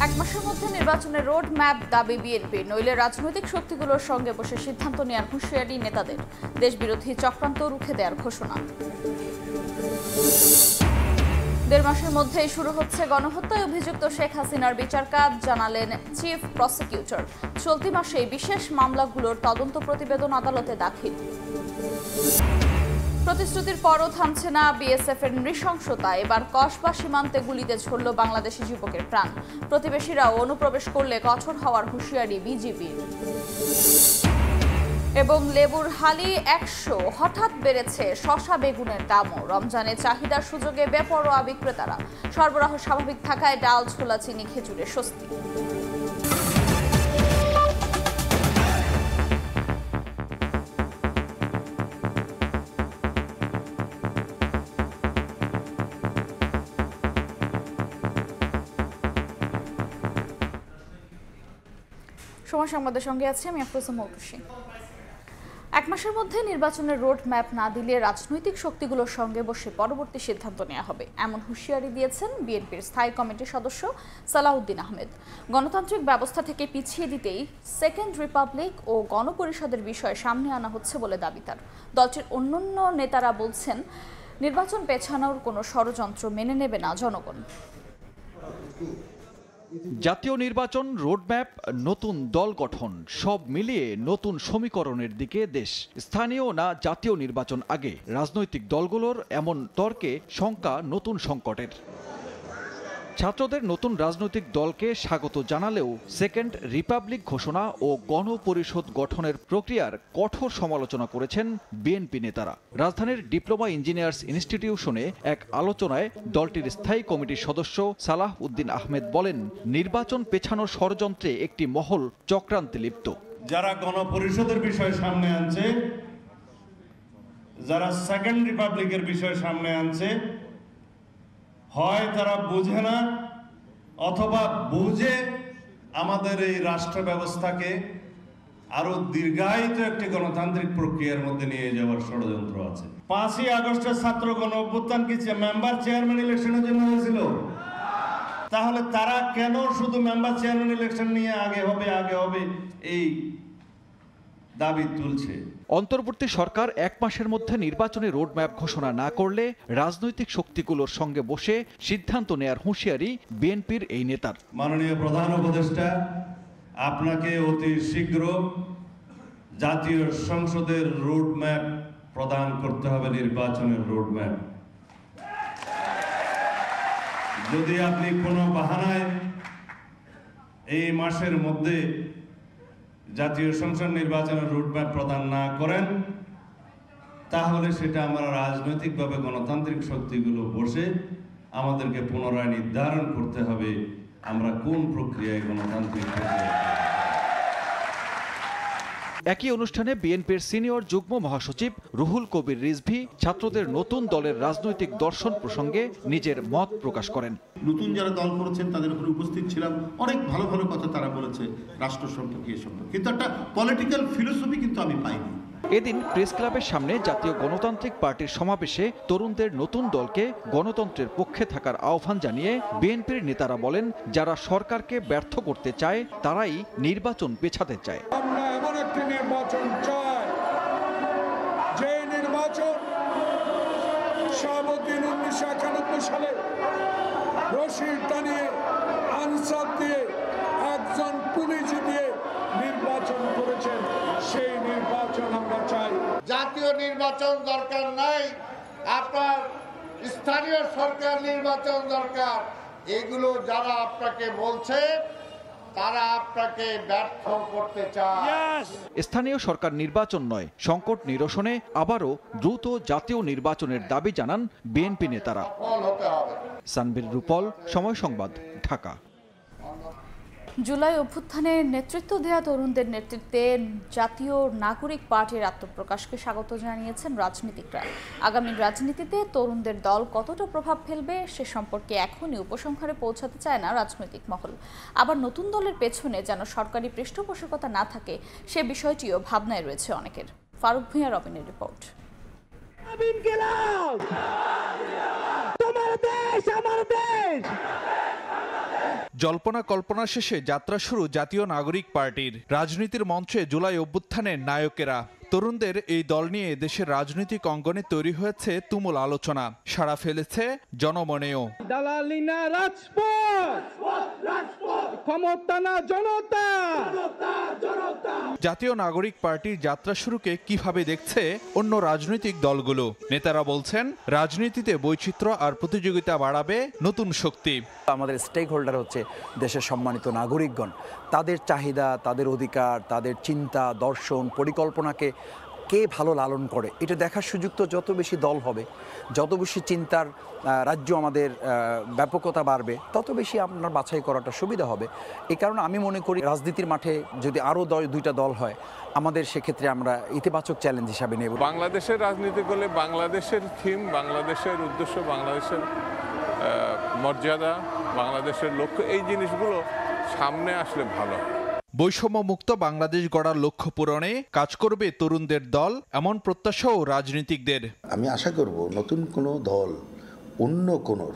এক মাসের মধ্যে নির্বাচনের রোড ম্যাপ দাবি বিএনপির, নইলে রাজনৈতিক শক্তিগুলোর সঙ্গে বসে সিদ্ধান্ত নেওয়ার হুঁশিয়ারি নেতাদের। দেশবিরোধী চক্রান্ত রুখে দেওয়ার ঘোষণা। ১.৫ মাসের মধ্যেই শুরু হচ্ছে গণহত্যায় অভিযুক্ত শেখ হাসিনার বিচার কাজ, জানালেন চিফ প্রসিকিউটর। চলতি মাসেই বিশেষ মামলাগুলোর তদন্ত প্রতিবেদন আদালতে দাখিল। প্রতিশ্রুতির পরও থামছে না বিএসএফ এর নৃশংসতা। এবার কসবা সীমান্তে গুলিতে ঝরল বাংলাদেশি যুবকের প্রাণ। প্রতিবেশীরাও অনুপ্রবেশ করলে কঠোর হওয়ার হুঁশিয়ারি বিজিবির। এবং লেবুর হালি ১০০, হঠাৎ বেড়েছে শসা বেগুনের দামও। রমজানের চাহিদার সুযোগে বেপরোয়া বিক্রেতারা। সরবরাহ স্বাভাবিক থাকায় ডাল, ছোলা, চিনি, খেজুরের স্বস্তি। সময় সংবাদের সঙ্গে আছি আমি আফরোজা মৌটুসী। ১ মাসের মধ্যে নির্বাচনের রোড ম্যাপ না দিলে রাজনৈতিক শক্তিগুলোর সঙ্গে বসে পরবর্তী সিদ্ধান্ত নেওয়া হবে, এমন হুঁশিয়ারি দিয়েছেন বিএনপির স্থায়ী কমিটির সদস্য সালাউদ্দিন আহমেদ। গণতান্ত্রিক ব্যবস্থা থেকে পিছিয়ে দিতেই সেকেন্ড রিপাবলিক ও গণপরিষদের বিষয় সামনে আনা হচ্ছে বলে দাবি তার। দলটির অন্যান্য নেতারা বলছেন, নির্বাচন পেছানোর কোনো ষড়যন্ত্র মেনে নেবে না জনগণ। জাতীয় নির্বাচন, রোডম্যাপ, নতুন দল গঠন সব মিলিয়ে নতুন সমীকরণের দিকে দেশ। স্থানীয় না জাতীয় নির্বাচন আগে, রাজনৈতিক দলগুলোর এমন তর্কে শঙ্কা নতুন সংকটের। ছাত্রদের নতুন রাজনৈতিক দলকে স্বাগত জানালেও সেকেন্ড রিপাবলিক ঘোষণা ও গণপরিষদ গঠনের প্রক্রিয়ার কঠোর সমালোচনা করেছেন বিএনপি নেতারা। রাজধানীর ডিপ্লোমা ইঞ্জিনিয়ার্স ইনস্টিটিউশনে এক আলোচনায় দলটির স্থায়ী কমিটির সদস্য সালাহ উদ্দিন আহমেদ বলেন, নির্বাচন পেছানোর ষড়যন্ত্রে একটি মহল চক্রান্তে লিপ্ত। যারা গণপরিষদের বিষয় সামনে আনছে, যারা সেকেন্ড রিপাবলিকের বিষয় সামনে আনছে, হয় তারা বুঝে না অথবা বুঝে আমাদের এই রাষ্ট্র ব্যবস্থাকে আরো দীর্ঘায়িত একটি গণতান্ত্রিক প্রক্রিয়ার মধ্যে নিয়ে যাওয়ার ষড়যন্ত্র আছে। ৫ই আগস্টের ছাত্র গণ অভ্যুত্থান কি মেম্বার চেয়ারম্যান ইলেকশনের জন্য হয়েছিল? তাহলে তারা কেন শুধু মেম্বার চেয়ারম্যান ইলেকশন নিয়ে আগে হবে এই দাবি তুলছে? অন্তর্বর্তী সরকার ১ মাসের মধ্যে নির্বাচনী রোডম্যাপ ঘোষণা না করলে রাজনৈতিক শক্তিগুলোর সঙ্গে বসে সিদ্ধান্ত নেয়ার হুঁশিয়ারি বিএনপির এই নেতার। মাননীয় প্রধান উপদেষ্টা, আপনাকে অতি শীঘ্র জাতীয় সংসদের রোডম্যাপ প্রদান করতে হবে, নির্বাচনের রোডম্যাপ। যদি আপনি কোনো বাহানায় এই মাসের মধ্যে জাতীয় সংসদ নির্বাচনের রোডম্যাপ প্রদান না করেন, তাহলে সেটা আমরা রাজনৈতিকভাবে গণতান্ত্রিক শক্তিগুলো বসে আমাদেরকে পুনরায় নির্ধারণ করতে হবে আমরা কোন প্রক্রিয়ায় গণতান্ত্রিক প্রক্রিয়া। একই অনুষ্ঠানে বিএনপির সিনিয়র যুগ্ম মহাসচিব রুহুল কবির রিজভী ছাত্রদের নতুন দলের রাজনৈতিক দর্শন প্রসঙ্গে নিজের মত প্রকাশ করেন। নতুন যারা দল করেছেন তাদের উপরে উপস্থিত ছিলাম, অনেক ভালো ভালো কথা তারা বলেছে রাষ্ট্র সম্পর্কে, এ সম্পর্কে, কিন্তু একটা পলিটিক্যাল ফিলোসফি কিন্তু আমি পাইনি। এদিন প্রেস ক্লাবের সামনে জাতীয় গণতান্ত্রিক পার্টির সমাবেশে তরুণদের নতুন দলকে গণতন্ত্রের পক্ষে থাকার আহ্বান জানিয়ে বিএনপির নেতারা বলেন, যারা সরকারকে ব্যর্থ করতে চায় তারাই নির্বাচন পেছাতে চায়। আমরা এমন একটি নির্বাচন চাই যে নির্বাচন শাহাবুদ্দিন ১৯৯১ সালে রশি টানিয়ে আনসার দিয়ে একজন পুলিশ দিয়ে নির্বাচন করেছেন, সেই নির্বাচন আমরা চাই। জাতীয় নির্বাচন দরকার নাই, আপনার স্থানীয় সরকার নির্বাচন দরকার। এগুলো যারা আপনাকে বলছে তারা আপনাকে ব্যর্থ করতে চায়। স্থানীয় সরকার নির্বাচন নয়, সংকট নিরসনে আবারও দ্রুত জাতীয় নির্বাচনের দাবি জানান বিএনপি নেতারা। সানবীর রূপল, সময় সংবাদ, ঢাকা। জুলাই অভ্যুত্থানে নেতৃত্ব দেয়া তরুণদের নেতৃত্বে জাতীয় নাগরিক পার্টির আত্মপ্রকাশকে স্বাগত জানিয়েছেন রাজনীতিকরা। আগামী রাজনীতিতে তরুণদের দল কতটা প্রভাব ফেলবে সে সম্পর্কে এখনই উপসংহারে পৌঁছাতে চায় না রাজনৈতিক মহল। আবার নতুন দলের পেছনে যেন সরকারি পৃষ্ঠপোষকতা না থাকে সে বিষয়টিও ভাবনায় রয়েছে অনেকের। ফারুক ভূঁইয়া, রবিনের রিপোর্ট। জল্পনা কল্পনা শেষে যাত্রা শুরু জাতীয় নাগরিক পার্টির। রাজনীতির মঞ্চে জুলাই অভ্যুত্থানের নায়কেরা। তরুণদের এই দল নিয়ে দেশের রাজনৈতিক অঙ্গনে তৈরি হয়েছে তুমুল আলোচনা, সাড়া ফেলেছে জনমনেও। দালালি না রাজপথ, ক্ষমতা না জনতা। জাতীয় নাগরিক পার্টির যাত্রা শুরুকে কিভাবে দেখছে অন্য রাজনৈতিক দলগুলো? নেতারা বলছেন, রাজনীতিতে বৈচিত্র্য আর প্রতিযোগিতা বাড়াবে নতুন শক্তি। আমাদের স্টেক হোল্ডার হচ্ছে দেশের সম্মানিত নাগরিকগণ। তাদের চাহিদা, তাদের অধিকার, তাদের চিন্তা, দর্শন, পরিকল্পনাকে কে ভালো লালন করে, এটা দেখার সুযোগ তো যত বেশি দল হবে, যত বেশি চিন্তার রাজ্য আমাদের ব্যাপকতা বাড়বে, তত বেশি আপনার বাছাই করাটা সুবিধা হবে। এই কারণে আমি মনে করি রাজনীতির মাঠে যদি আরও দুইটা দল হয়, আমাদের সেক্ষেত্রে আমরা ইতিবাচক চ্যালেঞ্জ হিসাবে নেব। বাংলাদেশের রাজনীতি করলে বাংলাদেশের থিম, বাংলাদেশের উদ্দেশ্য, বাংলাদেশের মর্যাদা, বাংলাদেশের লক্ষ্য, এই জিনিসগুলো সামনে আসলে ভালো। বৈষম্যমুক্ত বাংলাদেশ গড়ার লক্ষ্য পূরণে কাজ করবে তরুণদের দল, এমন প্রত্যাশাও রাজনীতিকদের। আমি আশা করব নতুন কোনো দল অন্য কোনো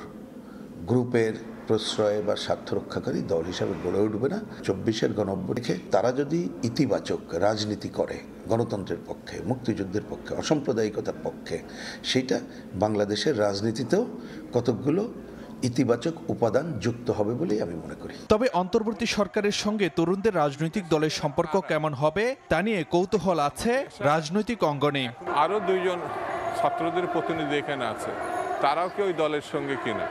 গ্রুপের প্রশ্রয় বা স্বার্থ রক্ষাকারী দল হিসাবে গড়ে উঠবে না। 24-এর গণঅভ্যুত্থান দেখে তারা যদি ইতিবাচক রাজনীতি করে, গণতন্ত্রের পক্ষে, মুক্তিযুদ্ধের পক্ষে, অসাম্প্রদায়িকতার পক্ষে, সেটা বাংলাদেশের রাজনীতিতেও কতকগুলো ইতিবাচক উপাদান যুক্ত হবে বলেই আমি মনে করি। তবে অন্তর্বর্তী সরকারের সঙ্গে তরুণদের রাজনৈতিক দলের সম্পর্ক কেমন হবে তা নিয়ে কৌতূহল আছে রাজনৈতিক অঙ্গনে। আরও দুইজন ছাত্রদের প্রতিনিধি এখানে আছে, তারাও কি ওই দলের সঙ্গে কিনা,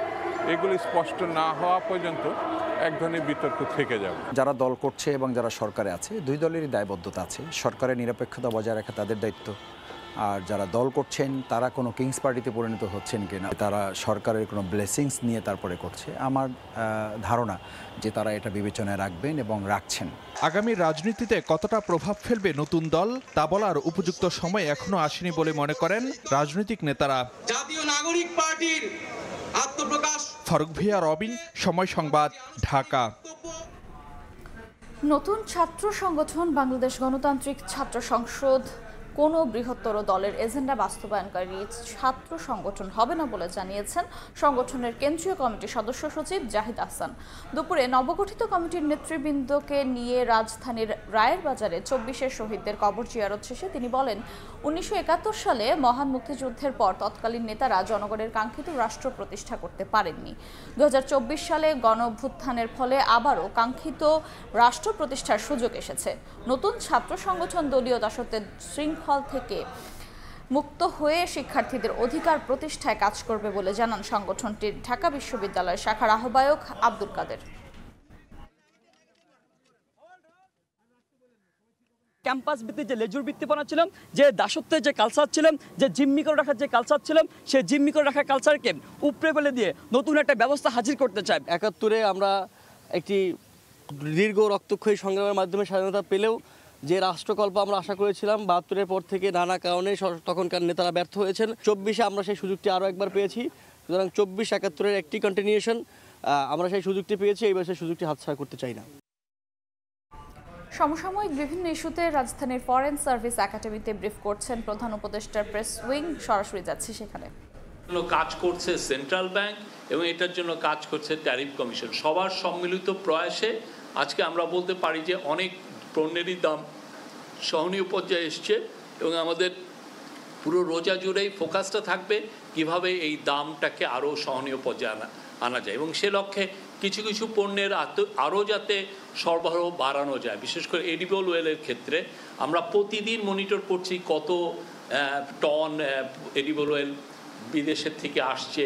এগুলি স্পষ্ট না হওয়া পর্যন্ত এক ধরনের বিতর্ক থেকে যাবে। যারা দল করছে এবং যারা সরকারে আছে, দুই দলেরই দায়বদ্ধতা আছে। সরকারের নিরপেক্ষতা বজায় রাখা তাদের দায়িত্ব, আর যারা দল করছেন তারা কোনো কিংস পার্টিতে পরিণত হচ্ছেন কিনা, তারা সরকারের কোনো ব্লেসিংস নিয়ে তারপরে করছে, আমার ধারণা যে তারা এটা বিবেচনায় রাখবেন এবং রাখছেন। আগামী রাজনীতিতে কতটা প্রভাব ফেলবে নতুন দল তা বলার উপযুক্ত সময় এখনো আসেনি বলে মনে করেন রাজনৈতিক নেতারা। জাতীয় নাগরিক পার্টির আত্মপ্রকাশ। ফারুক ভিয়া, রবিন, সময় সংবাদ, ঢাকা। নতুন ছাত্র সংগঠন বাংলাদেশ গণতান্ত্রিক ছাত্র সংসদ কোনো বৃহত্তর দলের এজেন্ডা বাস্তবায়নকারী ছাত্র সংগঠন হবে না বলে জানিয়েছেন সংগঠনের কেন্দ্রীয় কমিটির সদস্য সচিব জাহিদ আহসান। দুপুরে নবগঠিত কমিটির নেতৃবৃন্দকে নিয়ে রাজধানীর রায়ের বাজারে 24-এর শহীদদের কবর জিয়ারত শেষে তিনি বলেন, 1971 সালে মহান মুক্তিযুদ্ধের পর তৎকালীন নেতারা জনগণের কাঙ্ক্ষিত রাষ্ট্র প্রতিষ্ঠা করতে পারেননি। 2024 সালে গণঅভ্যুত্থানের ফলে আবারও কাঙ্ক্ষিত রাষ্ট্র প্রতিষ্ঠার সুযোগ এসেছে। নতুন ছাত্র সংগঠন দলীয় দাসত্বের শৃঙ্খল থেকে মুক্ত হয়ে শিক্ষার্থীদের অধিকার প্রতিষ্ঠায় কাজ করবে বলে জানান সংগঠনটির ঢাকা বিশ্ববিদ্যালয়ের শাখার আহ্বায়ক আব্দুল কাদের। ক্যাম্পাস ভিত্তিক যে লেজুর বৃত্তিপনা ছিলাম, যে দাসত্বের যে কালচার ছিলাম, যে জিম্মি করে রাখার যে কালচার ছিলাম, সেই জিম্মি করে রাখার কালচারকে উপরে ফেলে দিয়ে নতুন একটা ব্যবস্থা হাজির করতে চাই। 71-এ আমরা একটি দীর্ঘ রক্তক্ষয়ী সংগ্রামের মাধ্যমে স্বাধীনতা পেলেও যে রাষ্ট্রকল্প আমরা আশা করেছিলাম, 72-এর পর থেকে নানা কারণে তখনকার নেতারা ব্যর্থ হয়েছেন। 24-এ আমরা সেই সুযোগটি আরও একবার পেয়েছি। সুতরাং 24-71-এর একটি কন্টিনিউশন, আমরা সেই সুযোগটি পেয়েছি, এইবার সেই সুযোগটি হাতছাড়া করতে চাই না। সমসাময়িক বিভিন্ন ইস্যুতে রাজধানীর ফরেন সার্ভিস একাডেমিতে ব্রিফ করছেন প্রধান উপদেষ্টার প্রেস উইং। সরাসরি যাচ্ছি সেখানে। কাজ করছে সেন্ট্রাল ব্যাংক এবং এটার জন্য কাজ করছে ট্যারিফ কমিশন। সবার সম্মিলিত প্রয়াসে আজকে আমরা বলতে পারি যে অনেক পণ্যেরই দাম সহনীয় পর্যায়ে এসছে এবং আমাদের পুরো রোজা জুড়েই ফোকাসটা থাকবে কিভাবে এই দামটাকে আরও সহনীয় পর্যায়ে আনা যায় এবং সে লক্ষ্যে কিছু কিছু পণ্যের আরও যাতে সরবরাহ বাড়ানো যায়। বিশেষ করে এডিবল ওয়েলের ক্ষেত্রে আমরা প্রতিদিন মনিটর করছি কত টন এডিবল ওয়েল বিদেশের থেকে আসছে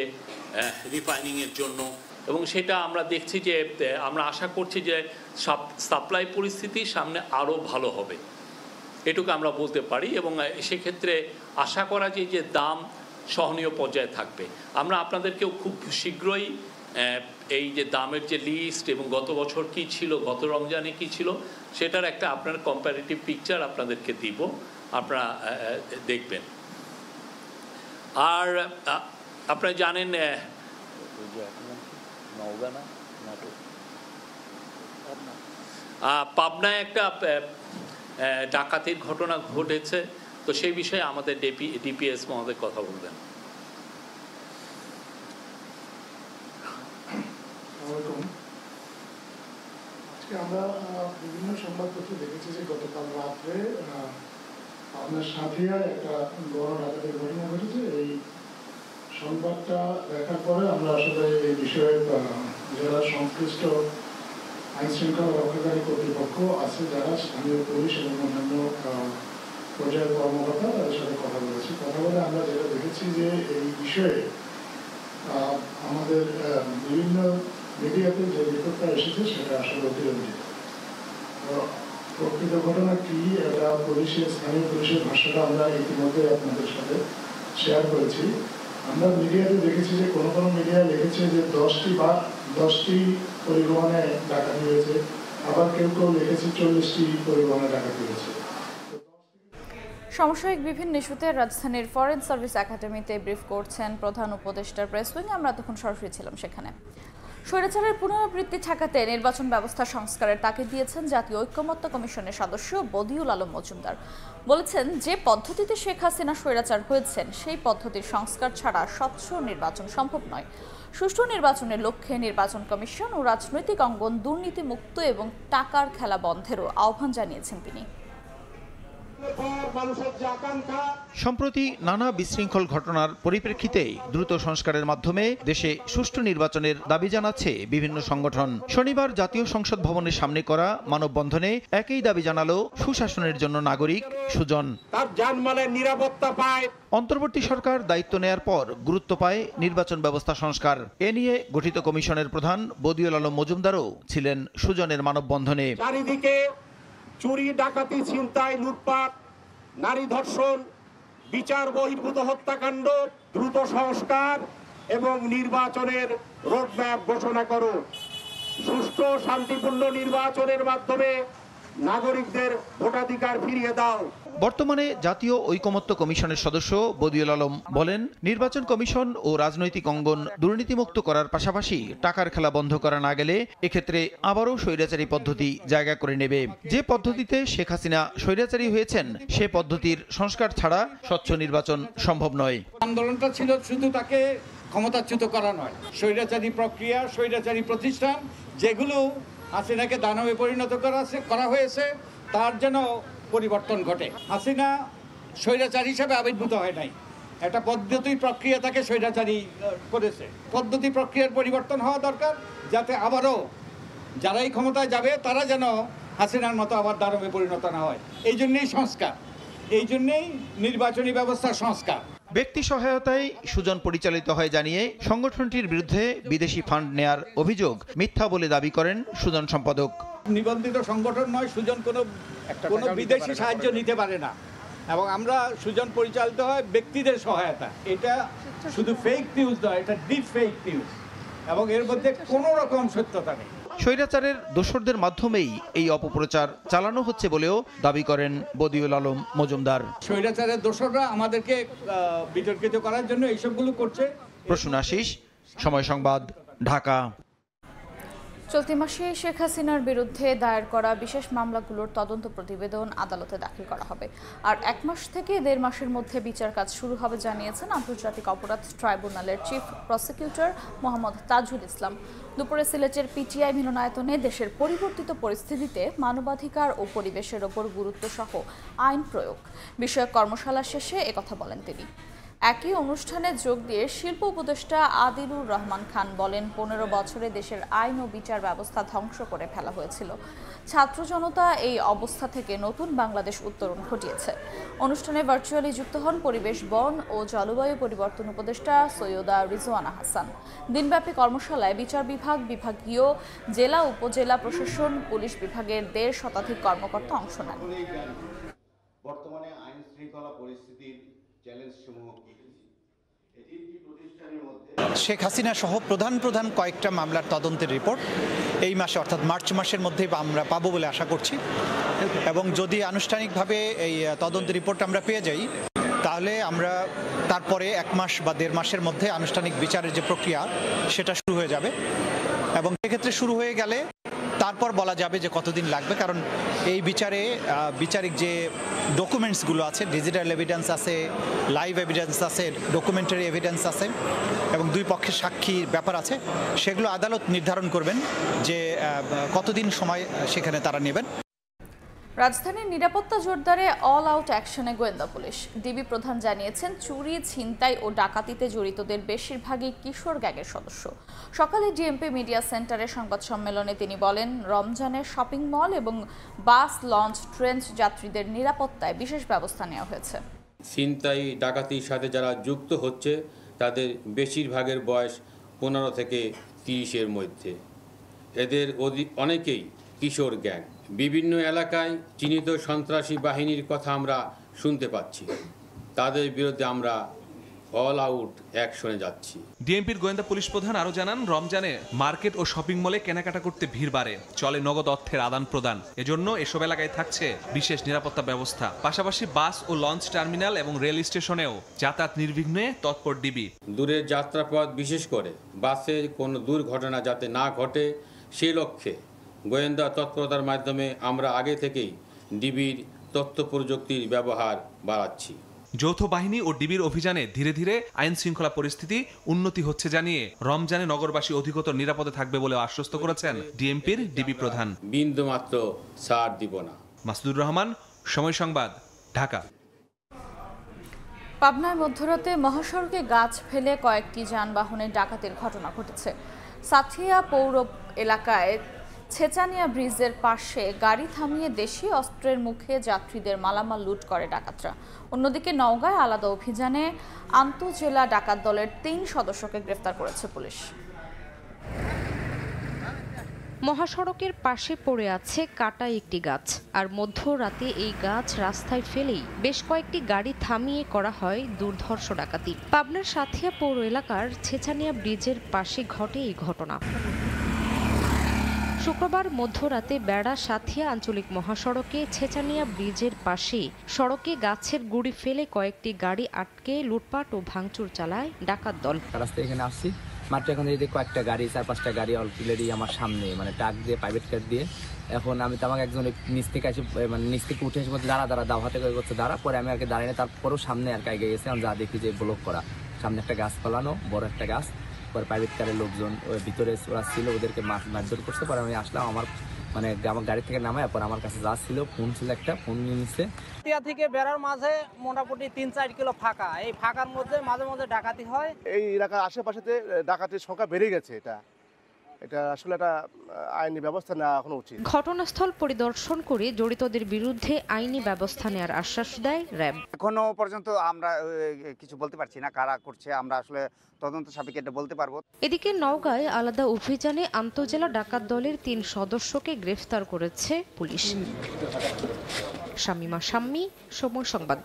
রিফাইনিংয়ের জন্য এবং সেটা আমরা দেখছি যে আমরা আশা করছি যে সাপ্লাই পরিস্থিতি সামনে আরও ভালো হবে, এটুকু আমরা বলতে পারি এবং সেক্ষেত্রে আশা করা যায় যে দাম সহনীয় পর্যায়ে থাকবে। আমরা আপনাদেরকেও খুব শীঘ্রই এই যে দামের যে লিস্ট এবং গত বছর কি ছিল, গত রমজানে কি ছিল, সেটার একটা আপনার কম্পারেটিভ পিকচার আপনাদেরকে দিব, আপনারা দেখবেন। আর আপনারা জানেন পাবনায় একটা ডাকাতির ঘটনা ঘটেছে, তো সেই বিষয়ে আমাদের ডিপিএস মহোদয় কথা বলবেন। আমরা বিভিন্ন সংবাদপত্রে দেখেছি যে গতকাল রাত্রে আপনার সাথিয়ায় একটা বড় ডাকাতির ঘটনা ঘটেছে। এই সংবাদটা দেখার পরে আমরা আসলে এই বিষয়ে যারা সংশ্লিষ্ট আইন শৃঙ্খলা রক্ষাকারী কর্তৃপক্ষ আছে, যারা স্থানীয় পুলিশ এবং অন্যান্য পর্যায়ের কর্মকর্তা, তাদের সাথে কথা বলেছি। কথা বলে আমরা যেটা দেখেছি যে এই বিষয়ে আমাদের বিভিন্ন মিডিয়াতে যে রিপোর্টটা এসেছে সেটা আসলে অতিরঞ্জিত। প্রকৃত ঘটনা কি, এটা স্থানীয় পুলিশের ভাষাটা আমরা ইতিমধ্যে আপনাদের সাথে শেয়ার করেছি। আমরা মিডিয়াতে দেখেছি যে কোনো মিডিয়া লিখেছে যে 10টি পরিবহনে ডাকাতি হয়েছে, আবার কেউ লিখেছে 40টি পরিবহনে ডাকাতি হয়েছে। সাময়িক বিভিন্ন ইস্যুতে রাজধানীর ফরেন সার্ভিস একাডেমিতে ব্রিফ করছেন প্রধান উপদেষ্টার প্রেস উইং। আমরা তখন সরাসরি ছিলাম সেখানে। স্বৈরাচারের পুনরাবৃত্তি ঠেকাতে নির্বাচন ব্যবস্থা সংস্কারের তাগিদ দিয়েছেন জাতীয় ঐকমত্য কমিশনের সদস্য বদিউল আলম মজুমদার। বলেছেন, যে পদ্ধতিতে শেখ হাসিনা স্বৈরাচার হয়েছেন সেই পদ্ধতির সংস্কার ছাড়া স্বচ্ছ নির্বাচন সম্ভব নয়। সুষ্ঠু নির্বাচনের লক্ষ্যে নির্বাচন কমিশন ও রাজনৈতিক অঙ্গন দুর্নীতিমুক্ত এবং টাকার খেলা বন্ধেরও আহ্বান জানিয়েছেন তিনি। সম্প্রতি নানা বিশৃঙ্খল ঘটনার পরিপ্রেক্ষিতে দ্রুত সংস্কারের মাধ্যমে দেশে সুষ্ঠু নির্বাচনের দাবি জানাচ্ছে বিভিন্ন সংগঠন। শনিবার জাতীয় সংসদ ভবনের সামনে করা মানববন্ধনে একই দাবি জানালো সুশাসনের জন্য নাগরিক সুজন। তার জানমালের নিরাপত্তা পায়। অন্তর্বর্তী সরকার দায়িত্ব নেয়ার পর গুরুত্ব পায় নির্বাচন ব্যবস্থা সংস্কার। এ নিয়ে গঠিত কমিশনের প্রধান বদিউল আলম মজুমদারও ছিলেন সুজনের মানববন্ধনে। চারিদিকে চুরি, ডাকাতি, ছিনতাই, লুটপাট, নারী ধর্ষণ, বিচার বহির্ভূত হত্যাকাণ্ড, দ্রুত সংস্কার এবং নির্বাচনের রোডম্যাপ ঘোষণা করো। সুষ্ঠু শান্তিপূর্ণ নির্বাচনের মাধ্যমে নাগরিকদের ভোটাধিকার ফিরিয়ে দাও। বর্তমানে জাতীয় ঐকমত্য কমিশনের সদস্য বদিউল আলম বলেন, নির্বাচন কমিশন ও রাজনৈতিক অঙ্গন দুর্নীতিমুক্ত করার পাশাপাশি টাকার খেলা বন্ধ করা না গেলে এক্ষেত্রে আবারও স্বৈরাচারী পদ্ধতি জায়গা করে নেবে। যে পদ্ধতিতে শেখ হাসিনা স্বৈরাচারী হয়েছেন সে পদ্ধতির সংস্কার ছাড়া স্বচ্ছ নির্বাচন সম্ভব নয়। আন্দোলনটা ছিল শুধু তাকে ক্ষমতাচ্যুত করা নয়, স্বৈরাচারী প্রক্রিয়া, স্বৈরাচারী প্রতিষ্ঠান যেগুলো হাসিনাকে দানবে পরিণত করা হয়েছে তার যেন পরিবর্তন ঘটে। হাসিনা স্বৈরাচারী হিসেবে আবির্ভূত হয় নাই, একটা পদ্ধতি প্রক্রিয়া তাকে স্বৈরাচারী করেছে। পদ্ধতি প্রক্রিয়ার পরিবর্তন হওয়া দরকার, যাতে আবারও যারাই ক্ষমতায় যাবে তারা যেন হাসিনার মতো আবার দানবে পরিণত না হয়। এই জন্যেই সংস্কার, এই জন্যেই নির্বাচনী ব্যবস্থার সংস্কার। ব্যক্তি সহায়তায় সুজন পরিচালিত হয় জানিয়ে সংগঠনটির বিরুদ্ধে বিদেশি ফান্ড নেয়ার অভিযোগ মিথ্যা বলে দাবি করেন সুজন সম্পাদক। নিবন্ধিত সংগঠন নয়, সুজন কোনো বিদেশি সাহায্য নিতে পারে না এবং আমরা সুজন পরিচালিত হয় ব্যক্তিদের সহায়তা। এটা শুধু ফেক নিউজ নয়, এটা ডিপ ফেক নিউজ এবং এর মধ্যে কোনো রকম সত্যতা নেই। স্বৈরাচারের দোসরদের মাধ্যমেই এই অপপ্রচার চালানো হচ্ছে বলেও দাবি করেন বদিউল আলম মজুমদার। স্বৈরাচারের দোসররা আমাদেরকে বিতর্কিত করার জন্য এইসবগুলো করছে। প্রসূন আশিস, সময় সংবাদ, ঢাকা। চলতি মাসে শেখ হাসিনার বিরুদ্ধে দায়ের করা বিশেষ মামলাগুলোর তদন্ত প্রতিবেদন আদালতে দাখিল করা হবে। আর 1 মাস থেকে 1.5 মাসের মধ্যে বিচার কাজ শুরু হবে জানিয়েছেন আন্তর্জাতিক অপরাধ ট্রাইব্যুনালের চিফ প্রসিকিউটর মোহাম্মদ তাজুল ইসলাম। দুপুরে সিলেটের পিটিআই মিলনায়তনে দেশের পরিবর্তিত পরিস্থিতিতে মানবাধিকার ও পরিবেশের ওপর গুরুত্ব সহ আইন প্রয়োগ বিষয়ক কর্মশালা শেষে একথা বলেন তিনি। একই অনুষ্ঠানে যোগ দিয়ে শিল্প উপদেষ্টা আদিলুর রহমান খান বলেন, 15 বছরে দেশের আইন ও বিচার ব্যবস্থা ধ্বংস করে ফেলা হয়েছিল। ছাত্র জনতা এই অবস্থা থেকে নতুন বাংলাদেশ উত্তরণ ঘটিয়েছে। অনুষ্ঠানে ভার্চুয়ালি যুক্ত হন পরিবেশ, বন ও জলবায়ু পরিবর্তন উপদেষ্টা সৈয়দা রিজওয়ানা হাসান। দিনব্যাপী কর্মশালায় বিচার বিভাগ, বিভাগীয়, জেলা, উপজেলা প্রশাসন, পুলিশ বিভাগের 1.5 শতাধিক কর্মকর্তা অংশ নেন। বর্তমানে আইন শৃঙ্খলা পরিস্থিতির চ্যালেঞ্জসমূহ শেখ হাসিনা সহ প্রধান কয়েকটা মামলার তদন্তের রিপোর্ট এই মাসে অর্থাৎ মার্চ মাসের মধ্যেই আমরা পাবো বলে আশা করছি এবং যদি আনুষ্ঠানিকভাবে এই তদন্ত রিপোর্ট আমরা পেয়ে যাই তাহলে আমরা তারপরে 1 মাস বা 1.5 মাসের মধ্যে আনুষ্ঠানিক বিচারের যে প্রক্রিয়া সেটা শুরু হয়ে যাবে এবং সেক্ষেত্রে শুরু হয়ে গেলে তারপর বলা যাবে যে কতদিন লাগবে, কারণ এই বিচারে বিচারিক যে ডকুমেন্টসগুলো আছে, ডিজিটাল এভিডেন্স আছে, লাইভ এভিডেন্স আছে, ডকুমেন্টারি এভিডেন্স আছে এবং দুই পক্ষের সাক্ষীর ব্যাপার আছে, সেগুলো আদালত নির্ধারণ করবেন যে কতদিন সময় সেখানে তারা নেবেন। রাজধানীর নিরাপত্তা জোরদারে অল আউট অ্যাকশনে গোয়েন্দা পুলিশ। ডিবি প্রধান জানিয়েছেন, চুরি, ছিনতাই ও ডাকাতিতে জড়িতদের বেশিরভাগই কিশোর গ্যাংয়ের সদস্য। সকালে ডিএমপি মিডিয়া সেন্টারে সংবাদ সম্মেলনে তিনি বলেন, রমজানের শপিং মল এবং বাস, লঞ্চ, ট্রেন যাত্রীদের নিরাপত্তায় বিশেষ ব্যবস্থা নেওয়া হয়েছে। ছিনতাই, ডাকাতির সাথে যারা যুক্ত হচ্ছে তাদের বেশিরভাগের বয়স 15 থেকে 30-এর মধ্যে। এদের অনেকেই কিশোর গ্যাং। বিভিন্ন এলাকায় চিহ্নিত সন্ত্রাসী বাহিনীর কথা আমরা শুনতে পাচ্ছি। তাদের বিরুদ্ধে আমরা অল আউট অ্যাকশনে যাচ্ছি। ডিএমপির গোয়েন্দা পুলিশ প্রধান আরও জানান, রমজানে মার্কেট ও শপিং মলে কেনাকাটা করতে ভিড় বাড়ে, চলে নগদ অর্থের আদান প্রদান। এজন্য এসব এলাকায় থাকছে বিশেষ নিরাপত্তা ব্যবস্থা। পাশাপাশি বাস ও লঞ্চ টার্মিনাল এবং রেল স্টেশনেও যাতায়াত নির্বিঘ্নে তৎপর ডিবি। দূরের যাত্রাপথ, বিশেষ করে বাসে কোনো দুর্ঘটনা যাতে না ঘটে সেই লক্ষ্যে গোয়েন্দা তৎপরতার মাধ্যমে আমরা আগে থেকেই ডিবির তথ্য প্রযুক্তির ব্যবহার বাড়াচ্ছি। যৌথ বাহিনী ও ডিবির অভিযানে ধীরে ধীরে আইন শৃঙ্খলা পরিস্থিতি উন্নতি হচ্ছে জানিয়ে রমজানে নগরবাসী অধিকতর নিরাপদে থাকবে বলে আশ্বস্ত করেছেন ডিএমপির ডিবি প্রধান। বিন্দুমাত্র ছাড় দিব না। মাসুদুর রহমান, সময় সংবাদ, ঢাকা। পাবনায় মধ্যরাতে মহাসড়কে গাছ ফেলে কয়েকটি যানবাহনের ডাকাতির ঘটনা ঘটেছে। সাথিয়া পৌর এলাকায় ছেচানিয়া ব্রিজের পাশে গাড়ি থামিয়ে দেশীয় অস্ত্রের মুখে যাত্রীদের মালামাল লুট করে ডাকাতরা। অন্যদিকে নওগাঁয় আলাদা অভিযানে আন্তঃজেলা ডাকাত দলের 3 সদস্যকে গ্রেফতার করেছে পুলিশ। মহাসড়কের পাশে পড়ে আছে কাটা একটি গাছ, আর মধ্যরাতে এই গাছ রাস্তায় ফেলেই বেশ কয়েকটি গাড়ি থামিয়ে করা হয় দুর্ধর্ষ ডাকাতি। পাবনার সাথিয়া পৌর এলাকার ছেচানিয়া ব্রিজের পাশে ঘটে এই ঘটনা। শুক্রবার মধ্যরাতে বেড়া সাথিয়া আঞ্চলিক মহাসড়কে ছেচানিয়া ব্রিজের পাশে সড়কে গাছের গুড়ি ফেলে কয়েকটি গাড়ি আটকে লুটপাট ও ভাঙচুর চালায় ডাকাত দল। রাস্তায় এখানে আসছি মাত্র, এখন এই যে কয়েকটা গাড়ি, 4-5টা গাড়ি অলরেডি আমার সামনে, মানে ট্রাক দিয়ে, প্রাইভেট কার দিয়ে। এখন আমি তো আমাকে একজন নিচ থেকে এসে, মানে নিচ থেকে উঠে এসে বলছে দাঁড়া দাঁড়া, হাতে করে করছে দাঁড়া। পরে আমি আর কি দাঁড়িয়ে, তারপরেও সামনে আর কি এগিয়ে গেছে। আমি যা দেখি যে ব্লক করা, সামনে একটা গাছ ফলানো, বড় একটা গাছ। পরে প্রাইভেট কারের লোকজন ওই ভিতরে ওরা ছিল, ওদেরকে মারধর করছে। পরে আমি আসলাম, আমার গাড়ি থেকে নামায় পর আমার কাছে যা ছিল, ফোন ছিল, একটা ফোন নিয়ে নিচ্ছে। থেকে বেড়ার মাঝে মোটামুটি 3-4 কিলো ফাঁকা, এই ফাঁকার মধ্যে মাঝে মাঝে ডাকাতি হয়। এই এলাকার আশেপাশেতে ডাকাতির সংখ্যা বেড়ে গেছে। এটা আসলে একটা আইনি ব্যবস্থা নেওয়া এখন উচিত। ঘটনাস্থল পরিদর্শন করে জড়িতদের বিরুদ্ধে আইনি ব্যবস্থা নেওয়ার আশ্বাস দেয় র্যাব। এখনো পর্যন্ত আমরা কিছু বলতে পারছি না কারা করছে, আমরা আসলে তদন্ত সাপেক্ষে এটা বলতে পারবো। এদিকে নওগাঁয় আলাদা অভিযানে আন্তঃজেলা ডাকাত দলের 3 সদস্যকে গ্রেফতার করেছে পুলিশ। শামিমা শাম্মী, সময় সংবাদ।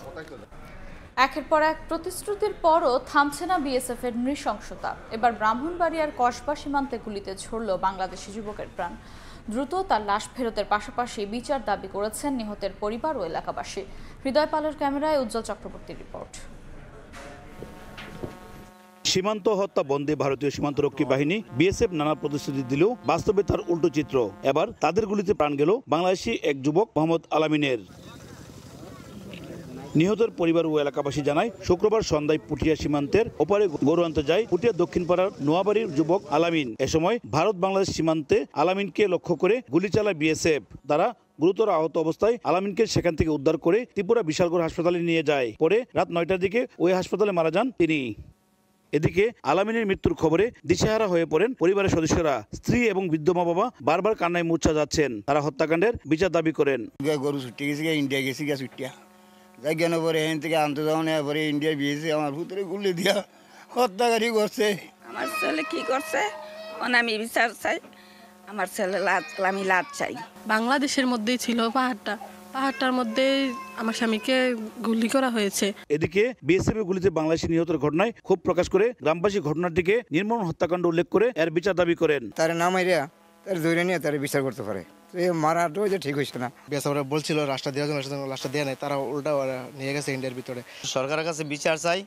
একের পর এক প্রতিশ্রুতির পরও থামছে না বিএসএফ এর নৃশংসতা। এবার ব্রাহ্মণবাড়িয়ার কসবা সীমান্তে গুলিতে ঝরল বাংলাদেশি যুবকের প্রাণ। দ্রুত তার লাশ ফেরতের পাশাপাশি বিচার দাবি করেছেন নিহতের পরিবার ও এলাকাবাসী। হৃদয় পালের ক্যামেরায় উজ্জ্বল চক্রবর্তীর রিপোর্ট। সীমান্ত হত্যা বন্ধে ভারতীয় সীমান্তরক্ষী বাহিনী বিএসএফ নানা প্রতিশ্রুতি দিলেও বাস্তবে তার উল্টো চিত্র। এবার তাদের গুলিতে প্রাণ গেল বাংলাদেশি এক যুবক মোহাম্মদ আলামিনের। নিহতের পরিবার ও এলাকাবাসী জানায়, শুক্রবার সন্ধ্যায় পুঠিয়া সীমান্তের ওপারে গরু আনতে যায় পুঠিয়া দক্ষিণ পাড়ার নোয়াবাড়ির যুবক আলামিন। এ সময় ভারত বাংলাদেশ সীমান্তে আলামিনকে লক্ষ্য করে গুলি চালায় বিএসএফ। তারা গুরুতর আহত অবস্থায় আলামিনকে সেখান থেকে উদ্ধার করে ত্রিপুরা বিশালগড় হাসপাতালে নিয়ে যায়। পরে রাত 9টার দিকে ওই হাসপাতালে মারা যান তিনি। এদিকে আলামিনের মৃত্যুর খবরে দিশেহারা হয়ে পড়েন পরিবারের সদস্যরা। স্ত্রী এবং বৃদ্ধ মা বাবা বারবার কান্নায় মূর্ছা যাচ্ছেন। তারা হত্যাকাণ্ডের বিচার দাবি করেন। গরু ছুটে গেছি, ইন্ডিয়া গেছি, ছুটিয়া যাই কেন পরে এখান থেকে আনতে যাওয়া নেওয়া পরে ইন্ডিয়া বিয়েছে, আমার ভিতরে গুলি দিয়া হত্যাকারী করছে। আমার ছেলে কি করছে আমি বিচার চাই, আমার ছেলে আমি লাভ চাই। বাংলাদেশের মধ্যেই ছিল পাহাড়টার মধ্যে আমার স্বামীকে গুলি করা হয়েছে। এদিকে বিএসএফ গুলিতে বাংলাদেশি নিহতের ঘটনায় ক্ষোভ প্রকাশ করে গ্রামবাসী ঘটনাটিকে নির্মম হত্যাকাণ্ড উল্লেখ করে এর বিচার দাবি করেন। তার নামাইরা তার ধরে নিয়ে তার বিচার করতে পারে, মারাটাও যে ঠিক হয়েছে না। বিএসএফরা বলছিল রাস্তা দেওয়ার জন্য, রাস্তা দেওয়া নেই, তারা উল্টা নিয়ে গেছে ইন্ডিয়ার ভিতরে। সরকারের কাছে বিচার চাই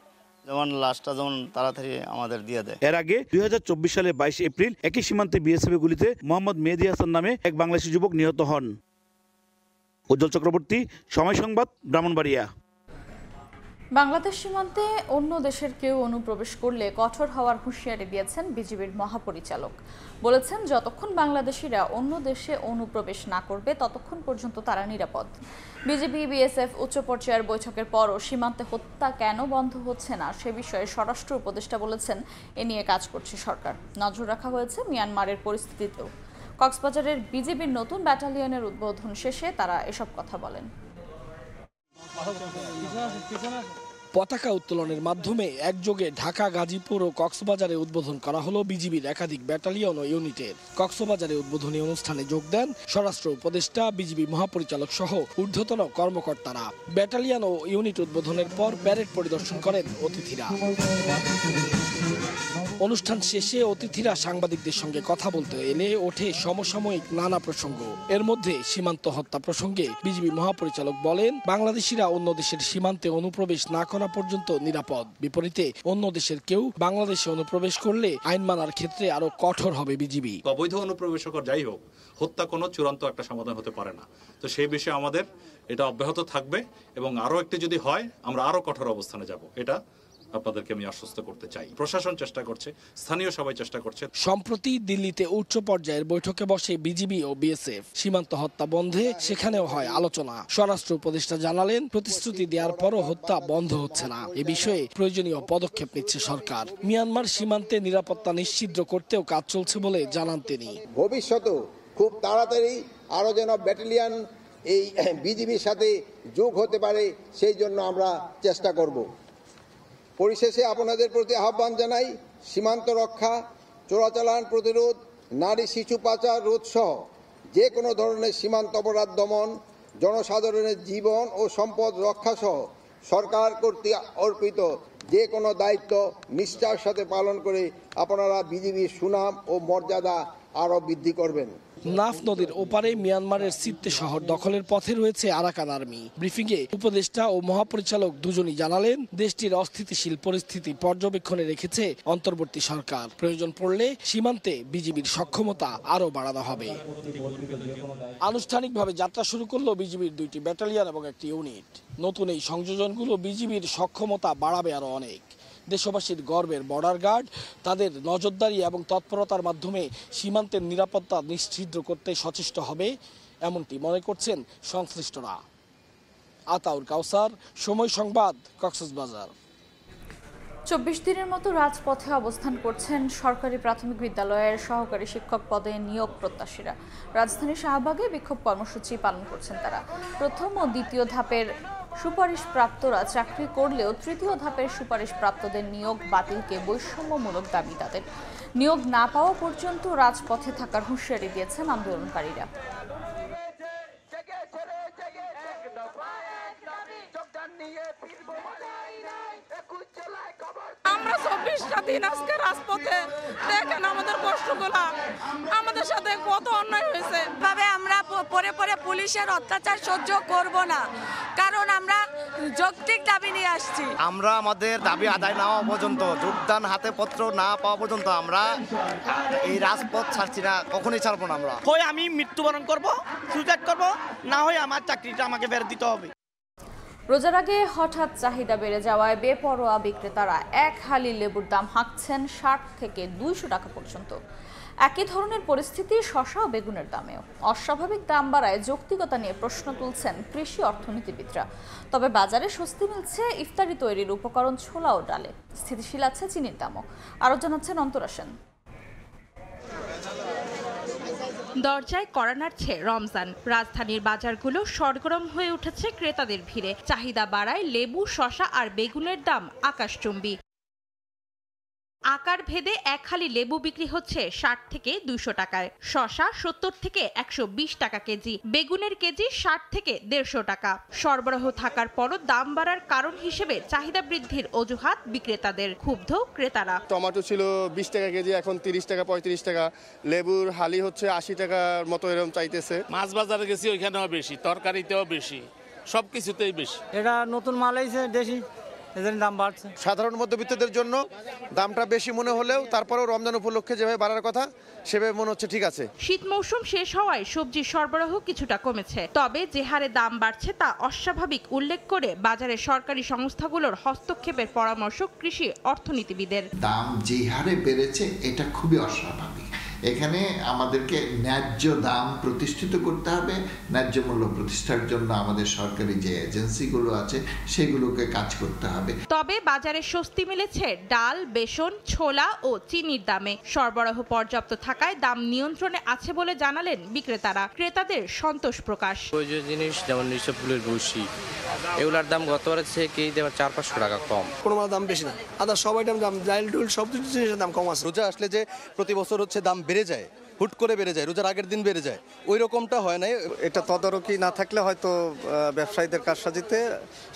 যেমন লাশটা যেমন তাড়াতাড়ি আমাদের দিয়ে দেয়। এর আগে 2024 সালে 22 এপ্রিল একই সীমান্তে বিএসএফের গুলিতে মোহাম্মদ মেহেদী হাসান নামে এক বাংলাদেশি যুবক নিহত হন। উজ্জ্বল চক্রবর্তী, সময় সংবাদ, ব্রাহ্মণবাড়িয়া। বাংলাদেশ সীমান্তে অন্য দেশের কেউ অনুপ্রবেশ করলে কঠোর হওয়ার হুঁশিয়ারি দিয়েছেন বিজিবির মহাপরিচালক। বলেছেন, যতক্ষণ বাংলাদেশিরা অন্য দেশে অনুপ্রবেশ না করবে ততক্ষণ পর্যন্ত তারা নিরাপদ। বিজিবি বিএসএফ উচ্চ পর্যায়ের বৈঠকের পরও সীমান্তে হত্যা কেন বন্ধ হচ্ছে না সে বিষয়ে স্বরাষ্ট্র উপদেষ্টা বলেছেন, এ নিয়ে কাজ করছে সরকার। নজর রাখা হয়েছে মিয়ানমারের পরিস্থিতিতেও। কক্সবাজারের বিজিবির নতুন ব্যাটালিয়নের উদ্বোধন শেষে তারা এসব কথা বলেন। পতাকা উত্তোলনের মাধ্যমে একযোগে ঢাকা, গাজীপুর ও কক্সবাজারে উদ্বোধন করা হলো বিজিবির একাধিক ব্যাটালিয়ন ও ইউনিটের। কক্সবাজারে উদ্বোধনী অনুষ্ঠানে যোগ দেন স্বরাষ্ট্র উপদেষ্টা, বিজিবি মহাপরিচালক সহ ঊর্ধ্বতন কর্মকর্তারা। ব্যাটালিয়ন ও ইউনিট উদ্বোধনের পর প্যারেড পরিদর্শন করেন অতিথিরা। অনুষ্ঠান শেষে অতিথিরা সাংবাদিকদের সঙ্গে কথা বলতে এলে ওঠে সমসাময়িক নানা প্রসঙ্গ। এর মধ্যে সীমান্ত হত্যা প্রসঙ্গে বিজিবি মহাপরিচালক বলেন, বাংলাদেশিরা অন্য দেশের সীমান্তে অনুপ্রবেশ না করা পর্যন্ত নিরাপদ। বিপরীতে অন্য দেশের কেউ বাংলাদেশে অনুপ্রবেশ করলে আইন মানার ক্ষেত্রে আরো কঠোর হবে বিজিবি। অবৈধ অনুপ্রবেশকর যাই হোক, হত্যা কোনো চূড়ান্ত একটা সমাধান হতে পারে না। তো সেই বিষয়ে আমাদের এটা অব্যাহত থাকবে এবং আরো একটি যদি হয় আমরা আরো কঠোর অবস্থানে যাব। এটা আপনাদেরকে আমি আশ্বস্ত করতে চাই। প্রশাসন চেষ্টা করছে, স্থানীয় সবাই চেষ্টা করছে। সম্প্রতি দিল্লিতে উচ্চ পর্যায়ের বৈঠকে বসে বিজিবি ও বিএসএফ। সীমান্ত হত্যা বন্ধে সেখানেও হয় আলোচনা। স্বরাষ্ট্র উপদেষ্টা জানালেন, প্রতিশ্রুতি দেওয়ার পরও হত্যা বন্ধ হচ্ছে না। এ বিষয়ে প্রয়োজনীয় পদক্ষেপ নিচ্ছে সরকার। মিয়ানমার সীমান্তে নিরাপত্তা নিশ্চিত করতেও কাজ চলছে বলে জানান তিনি। ভবিষ্যতেও খুব তাড়াতাড়ি আরো যেন ব্যাটালিয়ন এই বিজিবির সাথে যোগ হতে পারে, সেই জন্য আমরা চেষ্টা করব। পরিশেষে আপনাদের প্রতি আহ্বান জানাই, সীমান্ত রক্ষা, চোরাচালান প্রতিরোধ, নারী শিশু পাচার রোধ সহ যে কোনো ধরনের সীমান্ত অপরাধ দমন, জনসাধারণের জীবন ও সম্পদ রক্ষা সহ সরকার কর্তৃক অর্পিত যে কোনো দায়িত্ব নিষ্ঠার সাথে পালন করে আপনারা বিজিবির সুনাম ও মর্যাদা আরও বৃদ্ধি করবেন। নাফ নদীর ওপারে মিয়ানমারের সিত্তে শহর দখলের পথে রয়েছে আরাকান আর্মি। ব্রিফিংয়ে উপদেষ্টা ও মহাপরিচালক দুজনই জানালেন, দেশটির অস্থিতিশীল পরিস্থিতি পর্যবেক্ষণে রেখেছে অন্তর্বর্তী সরকার। প্রয়োজন পড়লে সীমান্তে বিজিবির সক্ষমতা আরও বাড়ানো হবে। আনুষ্ঠানিকভাবে যাত্রা শুরু করলো বিজিবির 2টি ব্যাটালিয়ন এবং একটি ইউনিট। নতুন এই সংযোজনগুলো বিজিবির সক্ষমতা বাড়াবে আরও অনেক। দেশবাসীর গর্বের বর্ডার গার্ড তাদের নজরদারি এবং তৎপরতার মাধ্যমে সীমান্তের নিরাপত্তা নিশ্চিত করতে সচেষ্ট হবে, এমনটি মনে করছেন সংশ্লিষ্টরা। আতাউর কাউসার, সময় সংবাদ, কক্সবাজার। 24 দিনের মতো রাজপথে অবস্থান করছেন সরকারি প্রাথমিক বিদ্যালয়ের সহকারী শিক্ষক পদে নিয়োগ প্রত্যাশীরা। রাজধানীর শাহবাগে বিক্ষোভ কর্মসূচি পালন করছেন তারা। প্রথম ও দ্বিতীয় ধাপের সুপারিশপ্রাপ্তরা চাকরি করলেও তৃতীয় ধাপের সুপারিশপ্রাপ্তদের নিয়োগ বাতিলকে বৈষম্যমূলক দাবি তাদের। নিয়োগ না পাওয়া পর্যন্ত রাজপথে থাকার হুঁশিয়ারি দিয়েছেন আন্দোলনকারীরা। আমরা 24টা দিন আজকে রাজপথে, দেখেন আমাদের কষ্টগুলা, আমাদের সাথে কত অন্যায় হয়েছে। ভাবে আমরা পরে পরে পুলিশের অত্যাচার সহ্য করব না, কারণ আমরা যৌক্তিক দাবি নিয়ে আসছি। আমরা আমাদের দাবি আদায় না হওয়া পর্যন্ত, যোগদান হাতে পত্র না পাওয়া পর্যন্ত আমরা এই রাজপথ ছাড়ছি না, কখনোই ছাড়বো না। আমরা হয় আমি মৃত্যুবরণ করব, সুইসাইড করব, না হয় আমার চাকরিটা আমাকে ফেরত দিতে হবে। রোজার আগে হঠাৎ চাহিদা বেড়ে যাওয়ায় বেপরোয়া বিক্রেতারা এক হালি লেবুর দাম হাঁকছেন 60 থেকে 200 টাকা পর্যন্ত। একই ধরনের পরিস্থিতি শসা ও বেগুনের দামেও। অস্বাভাবিক দাম বাড়ায় যৌক্তিকতা নিয়ে প্রশ্ন তুলছেন কৃষি অর্থনীতিবিদরা। তবে বাজারে স্বস্তি মিলছে ইফতারি তৈরির উপকরণ ছোলা ও ডালে। স্থিতিশীল আছে চিনির দামও। আরও জানাচ্ছেন অন্তরা সেন। দরজায় কড়া নাড়ছে রমজান। রাজধানীর বাজারগুলো সরগরম হয়ে উঠেছে ক্রেতাদের ভিড়ে। চাহিদা বাড়ায় লেবু, শসা আর বেগুনের দাম আকাশচুম্বী। আকার ভেদে এক হালি লেবু বিক্রি হচ্ছে 60 থেকে 200 টাকায়, শসা 70 থেকে 120 টাকা কেজি, বেগুনের কেজি 60 থেকে 150 টাকা। সরবরাহ থাকার পরও দাম বাড়ার কারণ হিসেবে চাহিদা বৃদ্ধির অজুহাত বিক্রেতাদের। ক্ষুব্ধ ক্রেতারা। টমেটো ছিল 20 টাকা কেজি, এখন 30 টাকা 35 টাকা। লেবুর হালি হচ্ছে 80 টাকার মতো এরকম চাইতেছে। মাছ বাজারে গেছি, ওইখানেও বেশি, তরকারিতেও বেশি, সবকিছুতেই বেশি। এটা নতুন মাল আইছে দেশি, এজন্য দাম বাড়ছে। সাধারণ মধ্যবিত্তদের জন্য দামটা বেশি মনে হলেও তারপরেও রমজান উপলক্ষে যেভাবে বাড়ার কথা সেভাবে মনে হচ্ছে ঠিক আছে। শীত মৌসুম শেষ হওয়ায় সবজির সরবরাহ কিছুটা কমেছে, তবে যে হারে দাম বাড়ছে তা অস্বাভাবিক উল্লেখ করে বাজারে সরকারি সংস্থাগুলোর হস্তক্ষেপের পরামর্শ কৃষি অর্থনীতিবিদের। দাম যে হারে বেড়েছে এটা খুবই অস্বাভাবিক। এখানে আমাদেরকে ন্যায্য দাম প্রতিষ্ঠিত করতে হবে। ন্যায্য মূল্য প্রতিষ্ঠার জন্য আমাদের সরকারি যে এজেন্সিগুলো আছে সেগুলোকে কাজ করতে হবে। তবে বাজারে স্বস্তি মিলেছে ডাল, বেসন, ছোলা ও চিনির দামে। সরবরাহ পর্যাপ্ত থাকায় দাম নিয়ন্ত্রণে আছে বলে জানালেন বিক্রেতারা। ক্রেতাদের সন্তোষ প্রকাশ। প্রয়োজনীয় জিনিস যেমন নিশ্চয় ফুলের ভুসি, এগুলোর দাম গতবারের চেয়ে কেজি দেওয়ার 400-500 টাকা কম। কোনো দাম বেশি না, আদা সব আইটেম দাম, ডাল ডুল সব জিনিসের দাম কম আছে। রোজা আসলে যে প্রতি বছর হচ্ছে দাম বেড়ে যায়, হুট করে বেড়ে যায়, রোজার আগের দিন বেড়ে যায়, ওই রকমটা হয় নাই। এটা তদারকি না থাকলে হয়তো ব্যবসায়ীদের কারসাজিতে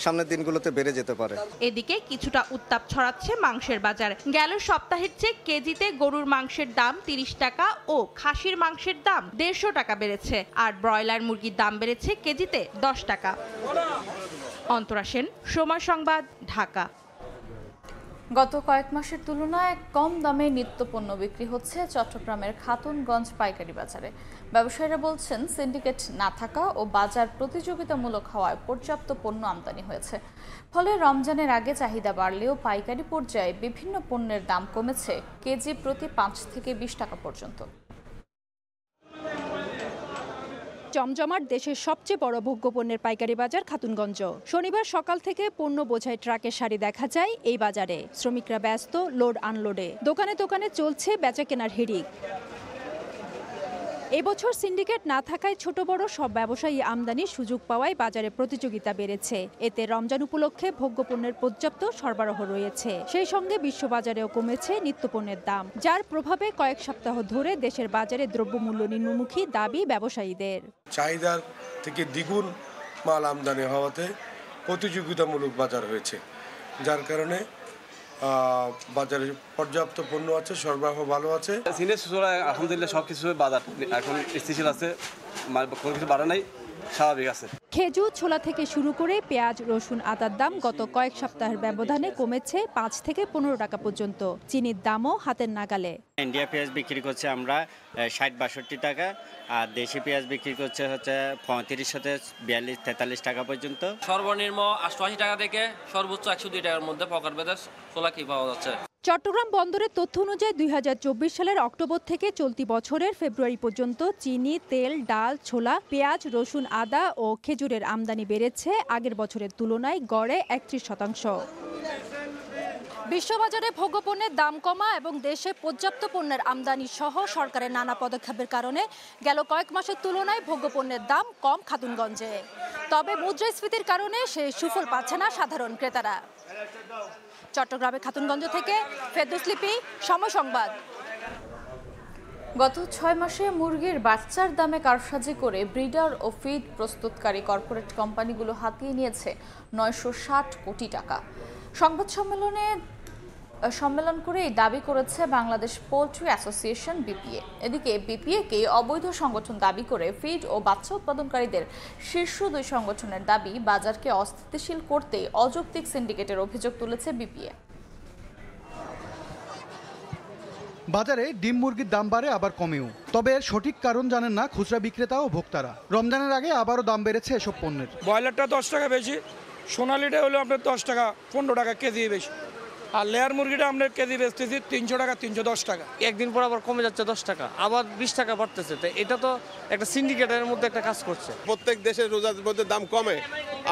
সামনের দিনগুলোতে বেড়ে যেতে পারে। এদিকে কিছুটা উত্তাপ ছড়াচ্ছে মাংসের বাজার। গেল সপ্তাহের চেয়ে কেজিতে গরুর মাংসের দাম 30 টাকা ও খাসির মাংসের দাম 150 টাকা বেড়েছে, আর ব্রয়লার মুরগির দাম বেড়েছে কেজিতে 10 টাকা। অন্তরা সেন, সময় সংবাদ, ঢাকা। গত কয়েক মাসের তুলনায় কম দামে নিত্যপণ্য বিক্রি হচ্ছে চট্টগ্রামের খাতুনগঞ্জ পাইকারি বাজারে। ব্যবসায়ীরা বলছেন, সিন্ডিকেট না থাকা ও বাজার প্রতিযোগিতামূলক হওয়ায় পর্যাপ্ত পণ্য আমদানি হয়েছে। ফলে রমজানের আগে চাহিদা বাড়লেও পাইকারি পর্যায়ে বিভিন্ন পণ্যের দাম কমেছে কেজি প্রতি 5 থেকে 20 টাকা পর্যন্ত। জমজমাট দেশের সবচেয়ে বড় ভোগ্যপণ্যের পাইকারি বাজার খাতুনগঞ্জ। শনিবার সকাল থেকে পণ্য বোঝাই ট্রাকের সারি দেখা যায় এই বাজারে। শ্রমিকরা ব্যস্ত লোড আনলোডে। দোকানে দোকানে চলছে বেচা কেনার হিড়িক। এবছর সিন্ডিকেট না থাকায় ছোট বড় সব ব্যবসায়ী আমদানির সুযোগ পাওয়ায় বাজারে প্রতিযোগিতা বেড়েছে। এতে রমজান উপলক্ষে ভোগ্যপণ্যের পর্যাপ্ত সরবরাহ রয়েছে। সেই সঙ্গে বিশ্ববাজারেও কমেছে নিত্যপণ্যের দাম, যার প্রভাবে কয়েক সপ্তাহ ধরে দেশের বাজারে দ্রব্যমূল্য নিম্নমুখী দাবি ব্যবসায়ীদের। চাহিদার থেকে দ্বিগুণ মাল আমদানি হওয়াতে প্রতিযোগিতামূলক বাজার হয়েছে, যার কারণে বাজারে পর্যাপ্ত পণ্য আছে, সরবরাহ ভালো আছে। আলহামদুলিল্লাহ সবকিছু বাজার এখন স্থিতিশীল আছে, কোনো কিছু বাড়া নাই, স্বাভাবিক আছে। খেজুর, ছোলা থেকে শুরু করে পেঁয়াজ, রসুন, আদার দাম গত কয়েক সপ্তাহের ব্যবধানে কমেছে 5 থেকে 15 টাকা পর্যন্ত। চিনির দামও হাতের নাগালে। ইন্ডিয়া পেঁয়াজ বিক্রি করছে আমরা 60-62 টাকা, আর দেশি পেঁয়াজ বিক্রি করছে হচ্ছে 35 থেকে 42-43 টাকা পর্যন্ত। সর্বনিম্ন 88 টাকা থেকে সর্বোচ্চ 102 টাকার মধ্যে পকেট বেদাস ছোলা কি পাওয়া যাচ্ছে। চট্টগ্রাম বন্দরের তথ্য অনুযায়ী 2024 সালের অক্টোবর থেকে চলতি বছরের ফেব্রুয়ারি পর্যন্ত চিনি, তেল, ডাল, ছোলা, পেঁয়াজ, রসুন, আদা ও খেজুরের আমদানি বেড়েছে আগের বছরের তুলনায় গড়ে 31%। বিশ্ববাজারে ভোগ্যপণ্যের দাম কমা এবং দেশে পর্যাপ্ত পণ্যের আমদানি সহ সরকারের নানা পদক্ষেপের কারণে গেল কয়েক মাসের তুলনায় ভোগ্যপণ্যের দাম কম খাতুনগঞ্জে। তবে মুদ্রাস্ফীতির কারণে সেই সুফল পাচ্ছে না সাধারণ ক্রেতারা। চট্টগ্রামের খাতুনগঞ্জ থেকে ফেরদৌস লিপি, সময় সংবাদ। গত 6 মাসে মুরগির বাচ্চার দামে কারসাজি করে ব্রিডার ও ফিড প্রস্তুতকারী কর্পোরেট কোম্পানিগুলো হাতিয়ে নিয়েছে 960 কোটি টাকা। সংবাদ সম্মেলন করে এই দাবি করেছে বাংলাদেশ পোল্ট্রি অ্যাসোসিয়েশন বিপিএ। এদিকে বিপিএকে অবৈধ সংগঠন দাবি করে ফিড ও বাচ্চা উৎপাদনকারীদের শীর্ষ 2 সংগঠনের দাবি বাজারকে অস্থিতিশীল করতে অযৌক্তিক সিন্ডিকেটের অভিযোগ তুলেছে বিপিএ। বাজারে ডিম মুরগির দাম বাড়ে আবার কমেও, তবে এর সঠিক কারণ জানেন না খুচরা বিক্রেতা ও ভোক্তারা। রমজানের আগে আবারও দাম বেড়েছে এসব পণ্যের। ব্রয়লারটা 10 টাকা বেশি, সোনালিটা হলো আপনার 10 টাকা 15 টাকা কেজি বেশি, আর লেয়ার মুরগিটা আমরা কেজি বেচতেছি 300 টাকা 310 টাকা। একদিন পর আবার কমে যাচ্ছে 10 টাকা, আবার 20 টাকা বাড়তেছে। তো এটা তো একটা সিন্ডিকেটের মধ্যে একটা কাজ করছে। প্রত্যেক দেশের রোজার মধ্যে দাম কমে,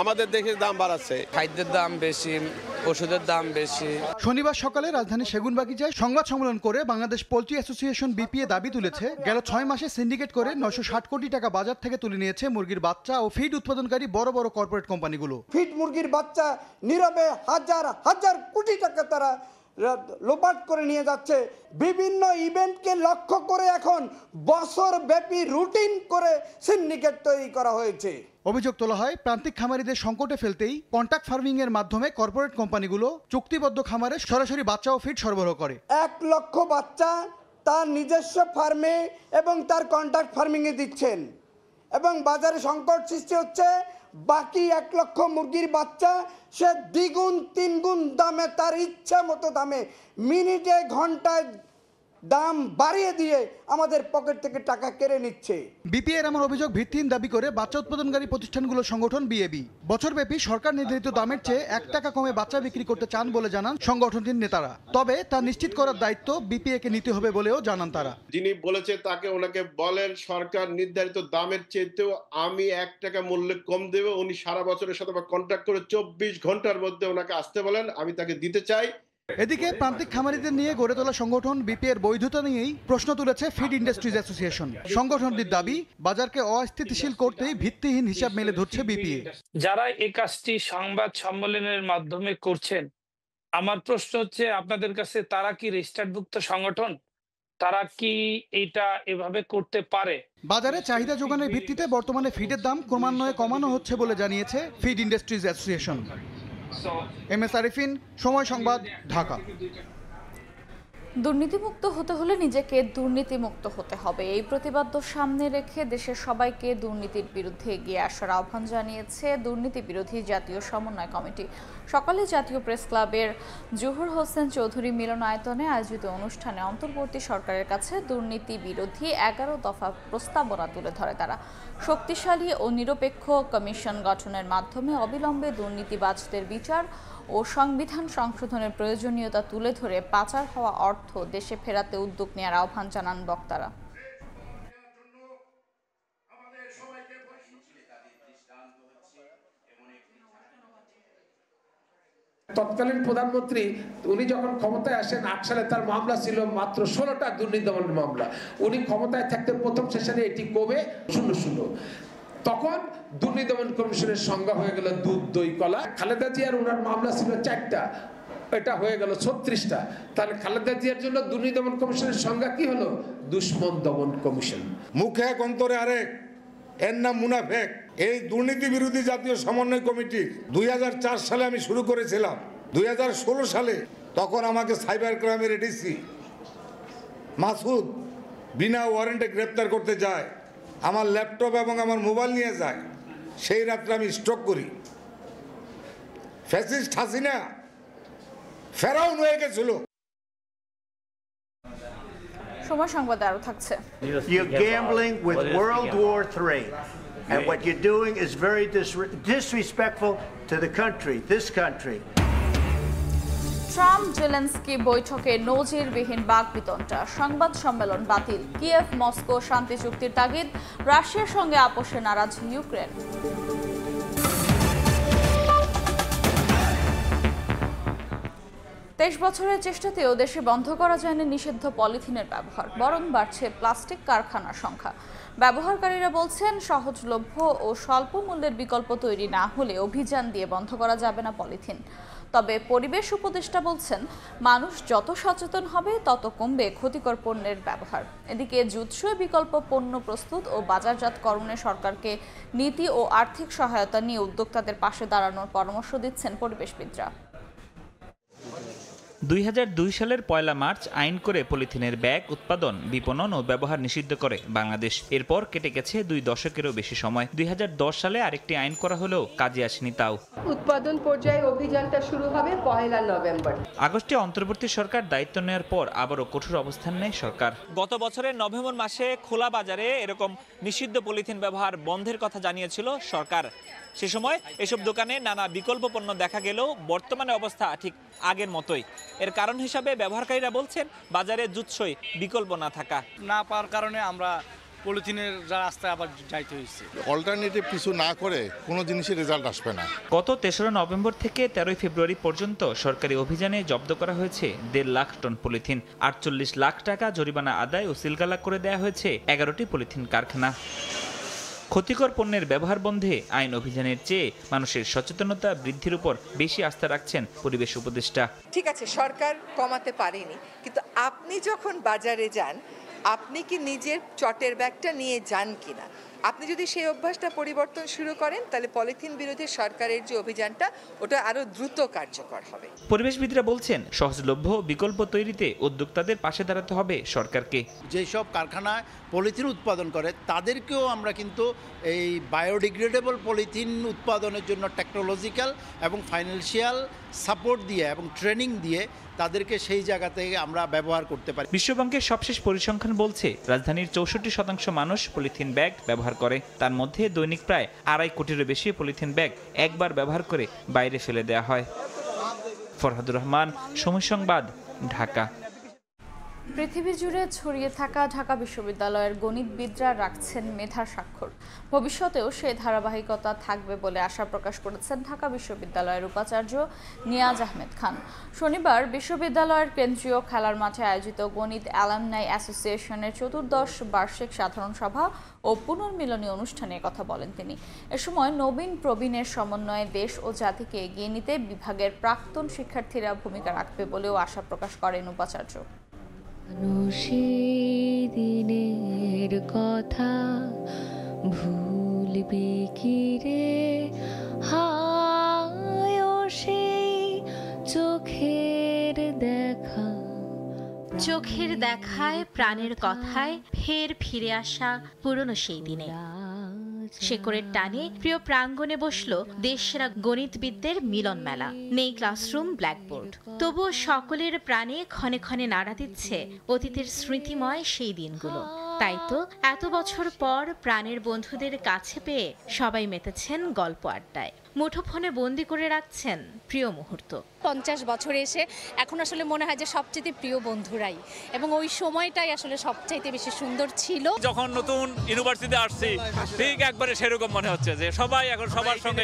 আমাদের দেশের দাম বাড়াচ্ছে। খাদ্যের দাম বেশি, ওষুধের দাম বেশি। শনিবার সকালে রাজধানী সেগুনবাগিচায় সংবাদ সম্মেলন করে বাংলাদেশ পোল্ট্রি অ্যাসোসিয়েশন বিপিএ দাবি তুলেছে, গেল 6 মাসে সিন্ডিকেট করে 960 কোটি টাকা বাজার থেকে তুলে নিয়েছে মুরগির বাচ্চা ও ফিড উৎপাদনকারী বড় বড় কর্পোরেট কোম্পানিগুলো। ফিড মুরগির বাচ্চা নীরবে হাজার হাজার কোটি টাকা তারা লোপাট করে নিয়ে যাচ্ছে। বিভিন্ন ইভেন্টকে লক্ষ্য করে এখন বছরব্যাপী রুটিন করে সিন্ডিকেট তৈরি করা হয়েছে। অভিযোগ তোলা হয়, প্রান্তিক খামারিদের সংকটে ফেলতেই কন্ট্রাক্ট ফার্মিং এর মাধ্যমে কর্পোরেট কোম্পানিগুলো চুক্তিবদ্ধ খামারে সরাসরি বাচ্চা ও ফিড সরবরাহ করে। 1 লক্ষ বাচ্চা তার নিজস্ব ফার্মে এবং তার কন্ট্রাক্ট ফার্মিংয়ে দিচ্ছেন এবং বাজারে সংকট সৃষ্টি হচ্ছে। বাকি 1 লক্ষ মুরগির বাচ্চা সে দ্বিগুণ তিনগুণ দামে তার ইচ্ছা মতো দামে মিনিটে ঘন্টায় দাম বাড়িয়ে দিয়ে আমাদের পকেট থেকে টাকা কেড়ে নিচ্ছে। বিপিএর এমন অভিযোগ ভিত্তিহীন দাবি করে বাচ্চা উৎপাদনকারী প্রতিষ্ঠানগুলোর সংগঠন বিএবি বছরব্যাপী সরকার নির্ধারিত দামের চেয়ে 1 টাকা কমে বাচ্চা বিক্রি করতে চান বলে জানান সংগঠনটির নেতারা। তবে তা নিশ্চিত করার দায়িত্ব বিপিএকে নিতে হবে বলেও জানান তারা। যিনি বলেছে তাকে ওনাকে বলেন সরকার নির্ধারিত দামের চেয়েতেও আমি 1 টাকা মূল্য কম দেব। উনি সারা বছরের সাথে কন্ট্রাক্ট করে 24 ঘন্টার মধ্যে ওনাকে আসতে বলেন, আমি তাকে দিতে চাই। এদিকে প্রান্তিক খামারিদের নিয়ে গড়ে তোলা সংগঠন বিপিএর বৈধতা নিয়েই প্রশ্ন তুলেছে ফিড ইন্ডাস্ট্রিজ অ্যাসোসিয়েশন। সংগঠনটির দাবি বাজারকে অস্থিতিশীল করতেই ভিত্তিহীন হিসাব মেলে ধরছে বিপিএ। যারা এই কাজটি সংবাদ সম্মেলনের মাধ্যমে করছেন, আমার প্রশ্ন হচ্ছে আপনাদের কাছে, তারা কি রেজিস্টার্ডভুক্ত সংগঠন? তারা কি এটা এভাবে করতে পারে? বাজারে চাহিদা যোগানের ভিত্তিতে বর্তমানে ফিডের দাম ক্রমান্বয়ে কমানো হচ্ছে বলে জানিয়েছে feed industries association. MS Arifin, সময় সংবাদ, ঢাকা। দুর্নীতিমুক্ত হতে হলে নিজেকে দুর্নীতিমুক্ত হতে হবে, এই প্রতিবাদ্য সামনে রেখে দেশের সবাইকে দুর্নীতির বিরুদ্ধে এগিয়ে আসার আহ্বান জানিয়েছে দুর্নীতি বিরোধী জাতীয় সমন্বয় কমিটি। সকালে জাতীয় প্রেস ক্লাবের জহুর হোসেন চৌধুরী মিলনায়তনে আয়োজিত অনুষ্ঠানে অন্তর্বর্তী সরকারের কাছে দুর্নীতি বিরোধী 11 দফা প্রস্তাবনা তুলে ধরে তারা। শক্তিশালী ও নিরপেক্ষ কমিশন গঠনের মাধ্যমে অবিলম্বে দুর্নীতিবাজদের বিচার ও সংবিধান সংশোধনের প্রয়োজনীয়তা তুলে ধরে পাচার হওয়া অর্থ দেশে ফেরাতে উদ্যোগ নেওয়ার আহ্বান জানান বক্তারা। তৎকালীন প্রধানমন্ত্রী উনি যখন ক্ষমতায় আসেন 8 সালে, তার মামলা ছিল মাত্র 16টা দুর্নীতি দমনের মামলা। উনি ক্ষমতায় থাকতে প্রথম সেশনে এটি কমে 0 তখন দুর্নীতি দমন কমিশনের সংজ্ঞা হয়ে গেল দুধ দই কলা। খালেদা জিয়ার ওনার মামলা ছিল 4টা, এটা হয়ে গেল 36টা। তাহলে খালেদা জিয়ার জন্য দুর্নীতি দমন কমিশনের সংজ্ঞা কি হলো? দুশ্মন দমন কমিশন। মুখে এক অন্তরে আরেক, এর নাম মুনাফেক। এই দুর্নীতি বিরোধী জাতীয় সমন্বয় কমিটি 2004 সালে আমি শুরু করেছিলাম। 2016 সালে তখন আমাকে সাইবার ক্রাইমের এডিসি মাসুদ বিনা ওয়ারেন্টে গ্রেপ্তার করতে যায়, আমার ল্যাপটপ এবং আমার মোবাইল নিয়ে যায়। সেই রাত্রে আমি স্ট্রোক করি। ফ্যাসিস্ট হাসিনা ফেরাউন হয়ে গেছিল। সময় সংবাদে আরো থাকছে। You're gambling with World War III, and what you're doing is very disrespectful to the country, this country. Trump Zelensky বৈঠকে নজিরবিহীন বাকবিতণ্ডা, সংবাদ সম্মেলন বাতিল, কিয়েভ মস্কো শান্তি চুক্তির তাগিদ, রাশিয়ার সঙ্গে আপোষে নারাজ ইউক্রেন। 23 বছরের চেষ্টাতেও দেশে বন্ধ করা যায়নি নিষিদ্ধ পলিথিনের ব্যবহার, বরং বাড়ছে প্লাস্টিক কারখানার সংখ্যা। ব্যবহারকারীরা বলছেন সহজলভ্য ও স্বল্প মূল্যের বিকল্প তৈরি না হলে অভিযান দিয়ে বন্ধ করা যাবে না পলিথিন। তবে পরিবেশ উপদেষ্টা বলছেন মানুষ যত সচেতন হবে তত কমবে ক্ষতিকর পণ্যের ব্যবহার। এদিকে জুতসই বিকল্প পণ্য প্রস্তুত ও বাজারজাতকরণে সরকারকে নীতি ও আর্থিক সহায়তা নিয়ে উদ্যোক্তাদের পাশে দাঁড়ানোর পরামর্শ দিচ্ছেন পরিবেশবিদরা। 2002 সালের 1 মার্চ আইন করে পলিথিনের ব্যাগ উৎপাদন, বিপণন ও ব্যবহার নিষিদ্ধ করে বাংলাদেশ। এরপর কেটে গেছে 2 দশকেরও বেশি সময়। 2010 সালে আরেকটি আইন করা হলেও কাজে আসেনি তাও। উৎপাদন পর্যায়ে অভিযানটা শুরু হবে 1 নভেম্বর। আগস্টে অন্তর্বর্তী সরকার দায়িত্ব নেওয়ার পর আবারও কঠোর অবস্থান নেয় সরকার। গত বছরের নভেম্বর মাসে খোলা বাজারে এরকম নিষিদ্ধ পলিথিন ব্যবহার বন্ধের কথা জানিয়েছিল সরকার। সে সময় এসব দোকানে নানা বিকল্প পণ্য দেখা গেলেও বর্তমানে অবস্থা ঠিক আগের মতোই। এর কারণ হিসাবে ব্যবহারকারীরা বলছেন বাজারে জুতসই বিকল্প না থাকা। না পাওয়ার কারণে আমরা পলিথিনের রাস্তায় আবার যাইতে হয়েছে। অল্টারনেটিভ কিছু না করে কোনো জিনিসের রেজাল্ট আসবে না। গত 3 নভেম্বর থেকে 13 ফেব্রুয়ারি পর্যন্ত সরকারি অভিযানে জব্দ করা হয়েছে 1.5 লাখ টন পলিথিন। 48 লাখ টাকা জরিমানা আদায় ও সিলগালা করে দেওয়া হয়েছে 11টি পলিথিন কারখানা। ক্ষতিকর পণ্যের ব্যবহার বন্ধে আইন অভিযানের চেয়ে মানুষের সচেতনতা বৃদ্ধির উপর বেশি আস্থা রাখছেন পরিবেশ উপদেষ্টা। ঠিক আছে, সরকার কমাতে পারেনি, কিন্তু আপনি যখন বাজারে যান আপনি কি নিজের চটের ব্যাগটা নিয়ে যান কিনা? আপনি যদি সেই অভ্যাসটা পরিবর্তন শুরু করেন তাহলে পলিথিন বিরোধী সরকারের যে অভিযানটা ওটা আরো দ্রুত কার্যকর হবে। পরিবেশবিদরা বলছেন সহজলভ্য বিকল্প তৈরিতে উদ্যোক্তাদের পাশে দাঁড়াতে হবে সরকারকে। যেসব কারখানায় পলিথিন উৎপাদন করে তাদেরকেও আমরা কিন্তু এই বায়োডিগ্রেডেবল পলিথিন উৎপাদনের জন্য টেকনোলজিক্যাল এবং ফাইন্যান্সিয়াল সাপোর্ট দিয়ে এবং ট্রেনিং দিয়ে তাদেরকে সেই জায়গা থেকে আমরা ব্যবহার করতে পারি। বিশ্বব্যাংকের সবশেষ পরিসংখ্যান বলছে রাজধানীর 64% মানুষ পলিথিন ব্যাগ ব্যবহার করে। তার মধ্যে দৈনিক প্রায় 2.5 কোটিরও বেশি পলিথিন ব্যাগ একবার ব্যবহার করে বাইরে ফেলে দেওয়া হয়। ফরহাদুর রহমান, সময় সংবাদ, ঢাকা। পৃথিবী জুড়ে ছড়িয়ে থাকা ঢাকা বিশ্ববিদ্যালয়ের গণিতবিদরা রাখছেন মেধার স্বাক্ষর। ভবিষ্যতেও সেই ধারাবাহিকতা থাকবে বলে আশা প্রকাশ করেছেন ঢাকা বিশ্ববিদ্যালয়ের উপাচার্য নিয়াজ আহমেদ খান। শনিবার বিশ্ববিদ্যালয়ের কেন্দ্রীয় খেলার মাঠে আয়োজিত গণিত অ্যালামনাই অ্যাসোসিয়েশনের 14th বার্ষিক সাধারণ সভা ও পুনর্মিলনী অনুষ্ঠানে কথা বলেন তিনি। এ সময় নবীন প্রবীণের সমন্বয়ে দেশ ও জাতিকে এগিয়ে নিতে বিভাগের প্রাক্তন শিক্ষার্থীরা ভূমিকা রাখবে বলেও আশা প্রকাশ করেন উপাচার্য। দিনের কথা ভুলবি কি রে, হায় সেই চোখের দেখা। চোখের দেখায় প্রাণের কথায় ফের ফিরে আসা পুরনো সেই দিনে শেকড়ের টানে প্রিয় প্রাঙ্গণে বসলো দেশসেরা গণিতবিদদের মিলন মেলা। নেই ক্লাসরুম, ব্ল্যাকবোর্ড, তবুও সকলের প্রাণে ক্ষণে ক্ষণে নাড়া দিচ্ছে অতীতের স্মৃতিময় সেই দিনগুলো। তাই তো এত বছর পর প্রাণের বন্ধুদের কাছে পেয়ে সবাই মেতেছেন গল্প আড্ডায়, মুঠোফোনে বন্দি করে রাখছেন প্রিয় মুহূর্ত। 50 বছরে এসে এখন আসলে মনে হয় যে সবচেয়ে প্রিয় বন্ধুরাই, এবং ওই সময়টাই আসলে সবচাইতে বেশি সুন্দর ছিল। যখন নতুন ইউনিভার্সিটিতে আসছি ঠিক একবারে সেরকম মনে হচ্ছে যে সবাই এখন সবার সঙ্গে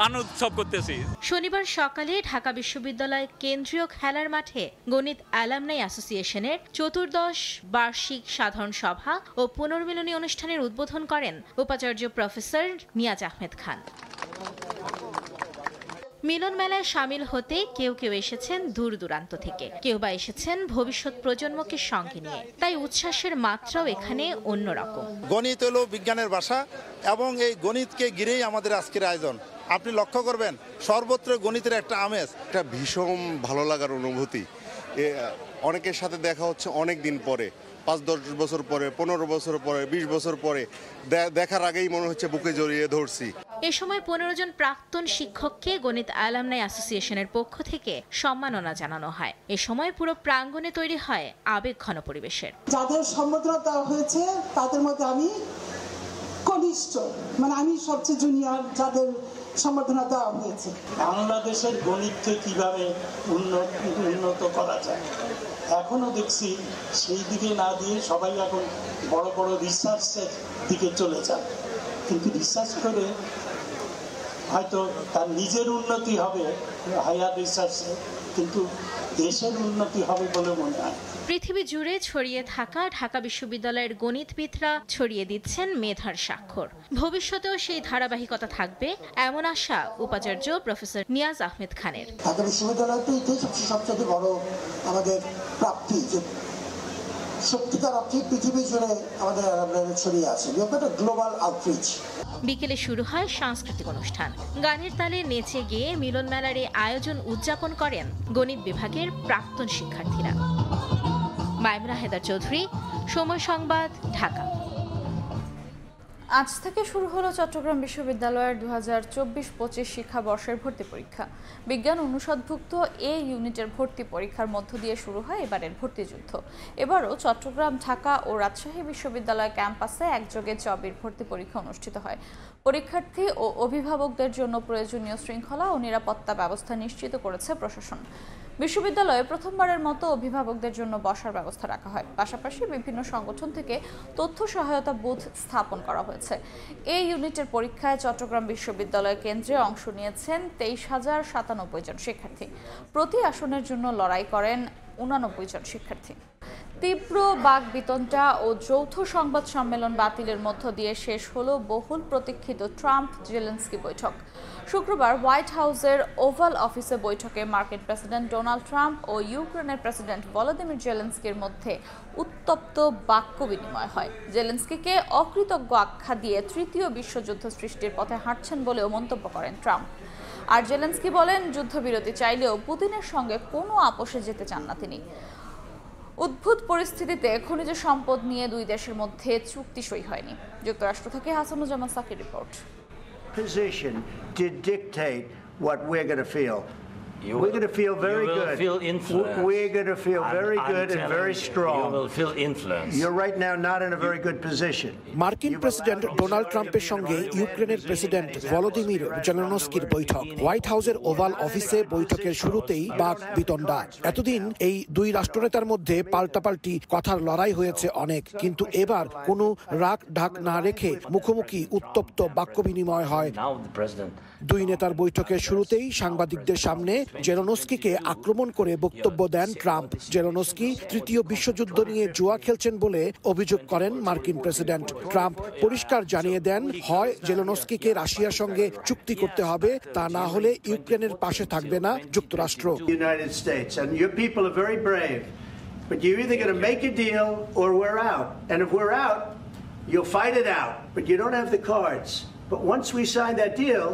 আনন্দ উৎসব করতেছি। শনিবার সকালে ঢাকা বিশ্ববিদ্যালয় কেন্দ্রীয় খেলার মাঠে গণিত অ্যালামনাই অ্যাসোসিয়েশনের 14th বার্ষিক সাধারণ সভা ও পুনর্মিলনী অনুষ্ঠানের উদ্বোধন করেন উপাচার্য প্রফেসর নিয়াজ আহমেদ খান। মিলন মেলায় সামিল হতে কেউ কেউ এসেছেন দূর দূরান্ত থেকে, কেউ বা এসেছেন ভবিষ্যৎ প্রজন্মকে সঙ্গে নিয়ে। তাই উচ্ছ্বাসের মাত্রাও এখানে অন্যরকম। গণিত হলো বিজ্ঞানের ভাষা এবং এই গণিতকে ঘিরেই আমাদের আজকের আয়োজন। আপনি লক্ষ্য করবেন সর্বত্র গণিতের একটা আমেজ, একটা ভীষণ ভালো লাগার অনুভূতি। অনেকের সাথে দেখা হচ্ছে অনেক দিন পরে, 5-10 বছর পরে, 15 বছর পরে, 20 বছর পরে, দেখার আগেই মনে হচ্ছে বুকে জড়িয়ে ধরছি। এ সময় 15 জন প্রাক্তন শিক্ষককে গণিত অ্যালামনাই অ্যাসোসিয়েশনের পক্ষ থেকে সম্মাননা জানানো হয়। এ সময় পুরো প্রাঙ্গণে তৈরি হয় আবেগঘন পরিবেশের। যাদের সম্বোধনা দেওয়া হয়েছে তাদের মধ্যে আমি কনিষ্ঠ, মানে আমি সবচেয়ে জুনিয়র যাদের সম্বোধনা দেওয়া হয়েছে। বাংলাদেশের গণিতকে কিভাবে উন্নত করা যায় এখনো দেখছি সেই দিকে না দিয়ে সবাই এখন বড় বড় রিসার্চের দিকে চলে যায়, কিন্তু রিসার্চ করে হয়তো তার নিজের উন্নতি হবে হায়ার রিসার্চে, কিন্তু দেশের উন্নতি হবে বলে মনে হয়। পৃথিবী জুড়ে ছড়িয়ে থাকা ঢাকা বিশ্ববিদ্যালয়ের গণিতবিদরা ছড়িয়ে দিচ্ছেন মেধার স্বাক্ষর। ভবিষ্যতেও সেই ধারাবাহিকতা থাকবে এমন আশা উপাচার্য প্রফেসর নিয়াজ আহমেদ খানের। ঢাকা বিশ্ববিদ্যালয়তে সবচেয়ে বড় আমাদের প্রাপ্তি যে সত্যিকার অর্থে পৃথিবী জুড়ে আমাদের ছড়িয়ে আছে, গ্লোবাল আউটরিচ। বিকেলে শুরু হয় সাংস্কৃতিক অনুষ্ঠান। গানের তালে নেচে গেয়ে মিলন মেলার এই আয়োজন উদযাপন করেন গণিত বিভাগের প্রাক্তন শিক্ষার্থীরা। মাইমুনা হেদার চৌধুরী, সময় সংবাদ, ঢাকা। আজ থেকে শুরু হলো চট্টগ্রাম বিশ্ববিদ্যালয়ের 2024-25 শিক্ষাবর্ষের ভর্তি পরীক্ষা। বিজ্ঞান অনুষদভুক্ত এ ইউনিটের ভর্তি পরীক্ষার মধ্য দিয়ে শুরু হয় এবারের ভর্তি যুদ্ধ। এবারও চট্টগ্রাম, ঢাকা ও রাজশাহী বিশ্ববিদ্যালয় ক্যাম্পাসে একযোগে চবির ভর্তি পরীক্ষা অনুষ্ঠিত হয়। পরীক্ষার্থী ও অভিভাবকদের জন্য প্রয়োজনীয় শৃঙ্খলা ও নিরাপত্তা ব্যবস্থা নিশ্চিত করেছে প্রশাসন। বিশ্ববিদ্যালয়ে প্রথমবারের মতো অভিভাবকদের জন্য বসার ব্যবস্থা রাখা হয়। পাশাপাশি বিভিন্ন সংগঠন থেকে তথ্য সহায়তা বুথ স্থাপন করা হয়েছে। এই ইউনিটের পরীক্ষায় চট্টগ্রাম বিশ্ববিদ্যালয় কেন্দ্রে অংশ নিয়েছেন 23,097 জন শিক্ষার্থী। প্রতি আসনের জন্য লড়াই করেন 89 জন শিক্ষার্থী। তীব্র বাকবিতণ্ডা ও যৌথ সংবাদ সম্মেলন বাতিলের মধ্য দিয়ে শেষ হলো বহুল প্রতীক্ষিত ট্রাম্প জেলেনস্কি বৈঠক। শুক্রবার হোয়াইট হাউসের ওভাল অফিসে বৈঠকে মার্কিন প্রেসিডেন্ট ডোনাল্ড ট্রাম্প ও ইউক্রেনের প্রেসিডেন্ট ভলোদিমির জেলেনস্কির মধ্যে উত্তপ্ত বাক্য বিনিময় হয়। জেলেনস্কিকে অকৃতজ্ঞ আখ্যা দিয়ে তৃতীয় বিশ্বযুদ্ধ সৃষ্টির পথে হাঁটছেন বলেও মন্তব্য করেন ট্রাম্প। আর জেলেনস্কি বলেন, যুদ্ধবিরতি চাইলেও পুতিনের সঙ্গে কোনো আপোষে যেতে চান না তিনি। উদ্ভুত পরিস্থিতিতে খনিজ সম্পদ নিয়ে দুই দেশের মধ্যে চুক্তি সই হয়নি। যুক্তরাষ্ট্র থেকে Hasanuzzaman Shakir report. Position to dictate what we're going to feel. We're going to feel very good. We're going to feel very good and very strong. You will feel influence. You're right now not in a very good position. মার্কিন president Donald ট্রাম্পের সঙ্গে ইউক্রেনের president Volodymyr জেলেনস্কির বৈঠক। White হাউসের oval অফিসে বৈঠকের শুরুতেই বাকবিতণ্ডা। এতদিন এই দুই রাষ্ট্রনেতার মধ্যে পাল্টাপাল্টি কথার লড়াই হয়েছে অনেক, কিন্তু এবার কোনো রাগ ঢাক না রেখে মুখোমুখি উত্তপ্ত বাক্য বিনিময় হয়। দুই নেতার বৈঠকের শুরুতেই সাংবাদিকদের সামনে জেলেনস্কিকে আক্রমণ করে বক্তব্য দেন ট্রাম্প। জেলেনস্কি তৃতীয় বিশ্বযুদ্ধ নিয়ে জুয়া খেলছেন বলে অভিযোগ করেন মার্কিন প্রেসিডেন্ট। ট্রাম্প পরিষ্কার জানিয়ে দেন, হয় জেলেনস্কিকে রাশিয়ার সঙ্গে চুক্তি করতে হবে, তা না হলে ইউক্রেনের পাশে থাকবে না যুক্তরাষ্ট্র। United States and your people are very brave, but you're either going to make a deal or we're out. And if we're out, you'll fight it out, but you don't have the cards. But once we sign that deal,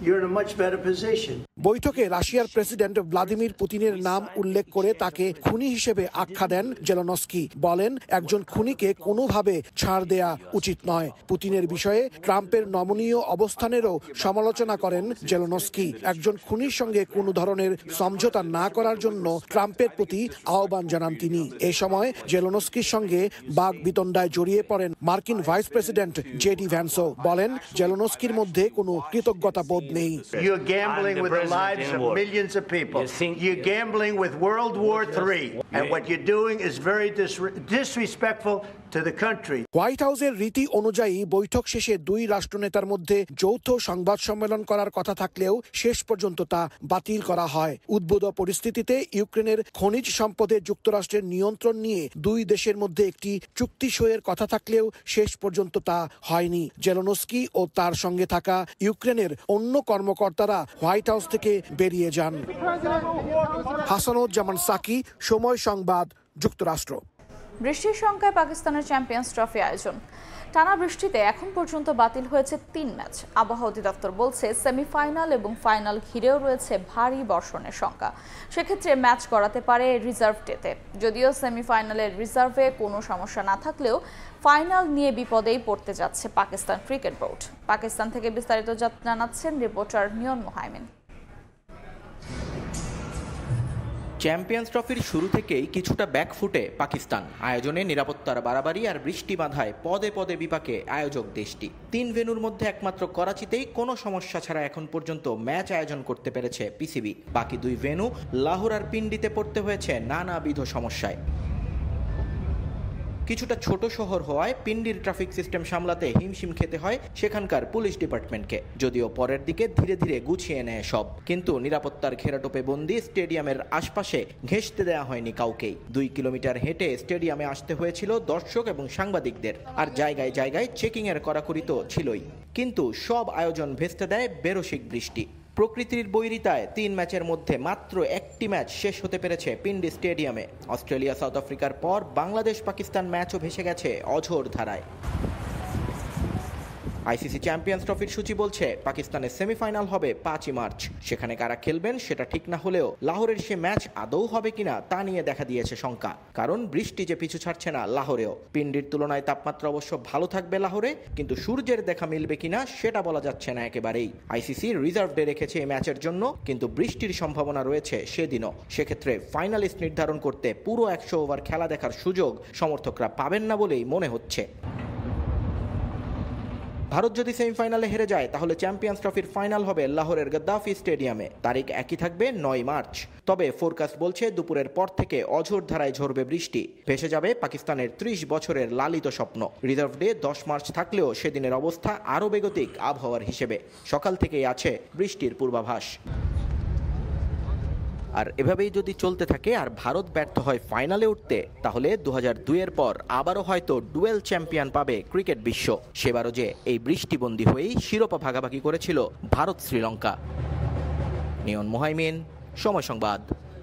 you're in a much better position. বৈঠকে রাশিয়ার president Vladimir পুতিনের নাম উল্লেখ করে তাকে খুনি হিসেবে আখ্যা দেন জেলেনস্কি। বলেন, একজন খুনিকে কোনোভাবে ছাড় দেয়া উচিত নয়। পুতিনের বিষয়ে ট্রাম্পের নমনীয় অবস্থানেরও সমালোচনা করেন জেলেনস্কি। একজন খুনির সঙ্গে কোনো ধরনের সমঝোতা না করার জন্য ট্রাম্পের প্রতি আহ্বান জানান তিনি। এ সময় জেলেনস্কির সঙ্গে বাকবিতণ্ডায় জড়িয়ে পড়েন মার্কিন ভাইস প্রেসিডেন্ট জেডি ভ্যান্সও। বলেন, জেলেনস্কির মধ্যে কোনো কৃতজ্ঞতা বোধ নেই। You're gambling with the lives of millions of people. You're gambling with World War III. And what you're doing is very disrespectful to the country. White হাউসের রীতি অনুযায়ী বৈঠক শেষে দুই রাষ্ট্রনেতার মধ্যে যৌথ সংবাদ সম্মেলন করার কথা থাকলেও শেষ পর্যন্ত তা বাতিল করা হয়। উদ্ভূত পরিস্থিতিতে ইউক্রেনের খনিজ সম্পদে যুক্তরাষ্ট্রের নিয়ন্ত্রণ নিয়ে দুই দেশের মধ্যে একটি চুক্তি সইয়ের কথা থাকলেও শেষ পর্যন্ত তা হয়নি। জেলেনস্কি ও তার সঙ্গে থাকা ইউক্রেনের অন্য কর্মকর্তারা হোয়াইট হাউস থেকে বেরিয়ে যান। হাসানুজ্জামান সাকি, সময় সংবাদ, যুক্তরাষ্ট্র। বৃষ্টির শঙ্কায় পাকিস্তানের চ্যাম্পিয়ন্স ট্রফি আয়োজন। টানা বৃষ্টিতে এখন পর্যন্ত বাতিল হয়েছে 3 ম্যাচ। আবহাওয়া অধিদপ্তর বলছে, সেমিফাইনাল এবং ফাইনাল ঘিরেও রয়েছে ভারী বর্ষণের শঙ্কা। সেক্ষেত্রে ম্যাচ করাতে পারে রিজার্ভ ডেতে। যদিও সেমিফাইনালের রিজার্ভে কোনো সমস্যা না থাকলেও ফাইনাল নিয়ে বিপদেই পড়তে যাচ্ছে পাকিস্তান ক্রিকেট বোর্ড। পাকিস্তান থেকে বিস্তারিত জানাচ্ছেন রিপোর্টার নিয়ন মোহাইমিন। চ্যাম্পিয়ন্স ট্রফির শুরু থেকেই কিছুটা ব্যাকফুটে পাকিস্তান। আয়োজনে নিরাপত্তার বাড়াবাড়ি আর বৃষ্টি বাধায় পদে পদে বিপাকে আয়োজক দেশটি। 3 ভেন্যুর মধ্যে একমাত্র করাচিতেই কোনো সমস্যা ছাড়া এখন পর্যন্ত ম্যাচ আয়োজন করতে পেরেছে পিসিবি। বাকি 2 ভেন্যু লাহোর আর পিন্ডিতে পড়তে হয়েছে নানাবিধ সমস্যায়। কিছুটা ছোট শহর হওয়ায় পিন্ডির ট্রাফিক সিস্টেম সামলাতে হিমশিম খেতে হয় সেখানকার পুলিশ ডিপার্টমেন্টকে। যদিও পরের দিকে ধীরে ধীরে গুছিয়ে নেয় সব, কিন্তু নিরাপত্তার ঘেরাটোপে বন্দি স্টেডিয়ামের আশপাশে ঘেঁষতে দেওয়া হয়নি কাউকেই। 2 কিলোমিটার হেঁটে স্টেডিয়ামে আসতে হয়েছিল দর্শক এবং সাংবাদিকদের, আর জায়গায় জায়গায় চেকিংয়ের কড়াকড়ি তো ছিলই। কিন্তু সব আয়োজন ভেস্তে দেয় বেরসিক বৃষ্টি। প্রকৃতির বৈরিতায় 3 ম্যাচের মধ্যে মাত্র 1টি ম্যাচ শেষ হতে পেরেছে পিন্ডি স্টেডিয়ামে। অস্ট্রেলিয়া সাউথ আফ্রিকার পর বাংলাদেশ পাকিস্তান ম্যাচও ভেসে গেছে অঝোর ধারায়। আইসিসি চ্যাম্পিয়ন্স ট্রফির সূচি বলছে পাকিস্তানের সেমিফাইনাল হবে 5ই মার্চ। সেখানে কারা খেলবেন সেটা ঠিক না হলেও লাহোরের সে ম্যাচ আদৌ হবে কিনা তা নিয়ে দেখা দিয়েছে শঙ্কা। কারণ বৃষ্টি যে পিছু ছাড়ছে না লাহোরেও। পিন্ডির তুলনায় তাপমাত্রা অবশ্য ভালো থাকবে লাহোরে, কিন্তু সূর্যের দেখা মিলবে কিনা সেটা বলা যাচ্ছে না একেবারেই। আইসিসি রিজার্ভ ডে রেখেছে এই ম্যাচের জন্য, কিন্তু বৃষ্টির সম্ভাবনা রয়েছে সেদিনও। সেক্ষেত্রে ফাইনালিস্ট নির্ধারণ করতে পুরো 100 ওভার খেলা দেখার সুযোগ সমর্থকরা পাবেন না বলেই মনে হচ্ছে। ভারত যদি সেমিফাইনালে হেরে যায় তাহলে চ্যাম্পিয়ন্স ট্রফির ফাইনাল হবে লাহোরের গদ্দাফি স্টেডিয়ামে। তারিখ একই থাকবে 9 মার্চ। তবে ফোরকাস্ট বলছে দুপুরের পর থেকে অঝোর ধারায় ঝরবে বৃষ্টি। ভেসে যাবে পাকিস্তানের 30 বছরের লালিত স্বপ্ন। রিজার্ভ ডে 10 মার্চ থাকলেও সেদিনের অবস্থা আরও বেগতিক আবহাওয়ার হিসেবে। সকাল থেকেই আছে বৃষ্টির পূর্বাভাস। আর এভাবেই যদি চলতে থাকে আর ভারত ব্যর্থ হয় ফাইনালে উঠতে, তাহলে 2002-এর পর আবারও হয়তো ডুয়েল চ্যাম্পিয়ন পাবে ক্রিকেট বিশ্ব। সেবারও যে এই বৃষ্টিবন্দী হয়েই শিরোপা ভাগাভাগি করেছিল ভারত শ্রীলঙ্কা। নিয়ন মুহাইমিন, সময় সংবাদ,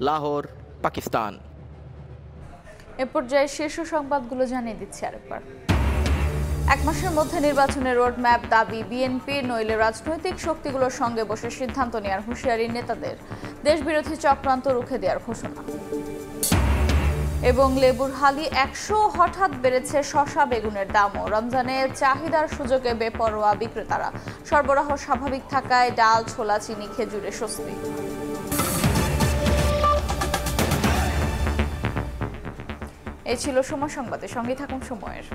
লাহোর, পাকিস্তান। এ পর্যায়ে শীর্ষ সংবাদগুলো জানিয়ে দিচ্ছি আরেকবার। 1 মাসের মধ্যে নির্বাচনের রোডম্যাপ দাবি বিএনপির, নইলে রাজনৈতিক শক্তিগুলোর সঙ্গে বসে সিদ্ধান্ত নেওয়ার হুঁশিয়ারি নেতাদের। দেশবিরোধী চক্রান্ত রুখে দেওয়ার ঘোষণা। এবং লেবুর হালি 100, হঠাৎ বেড়েছে শসা বেগুনের দামও। রমজানে চাহিদার সুযোগে বেপরোয়া বিক্রেতারা। সরবরাহ স্বাভাবিক থাকায় ডাল, ছোলা, চিনি, খেজুরে স্বস্তি। এই ছিল সময় সংবাদের সঙ্গে থাকুন সময়ের।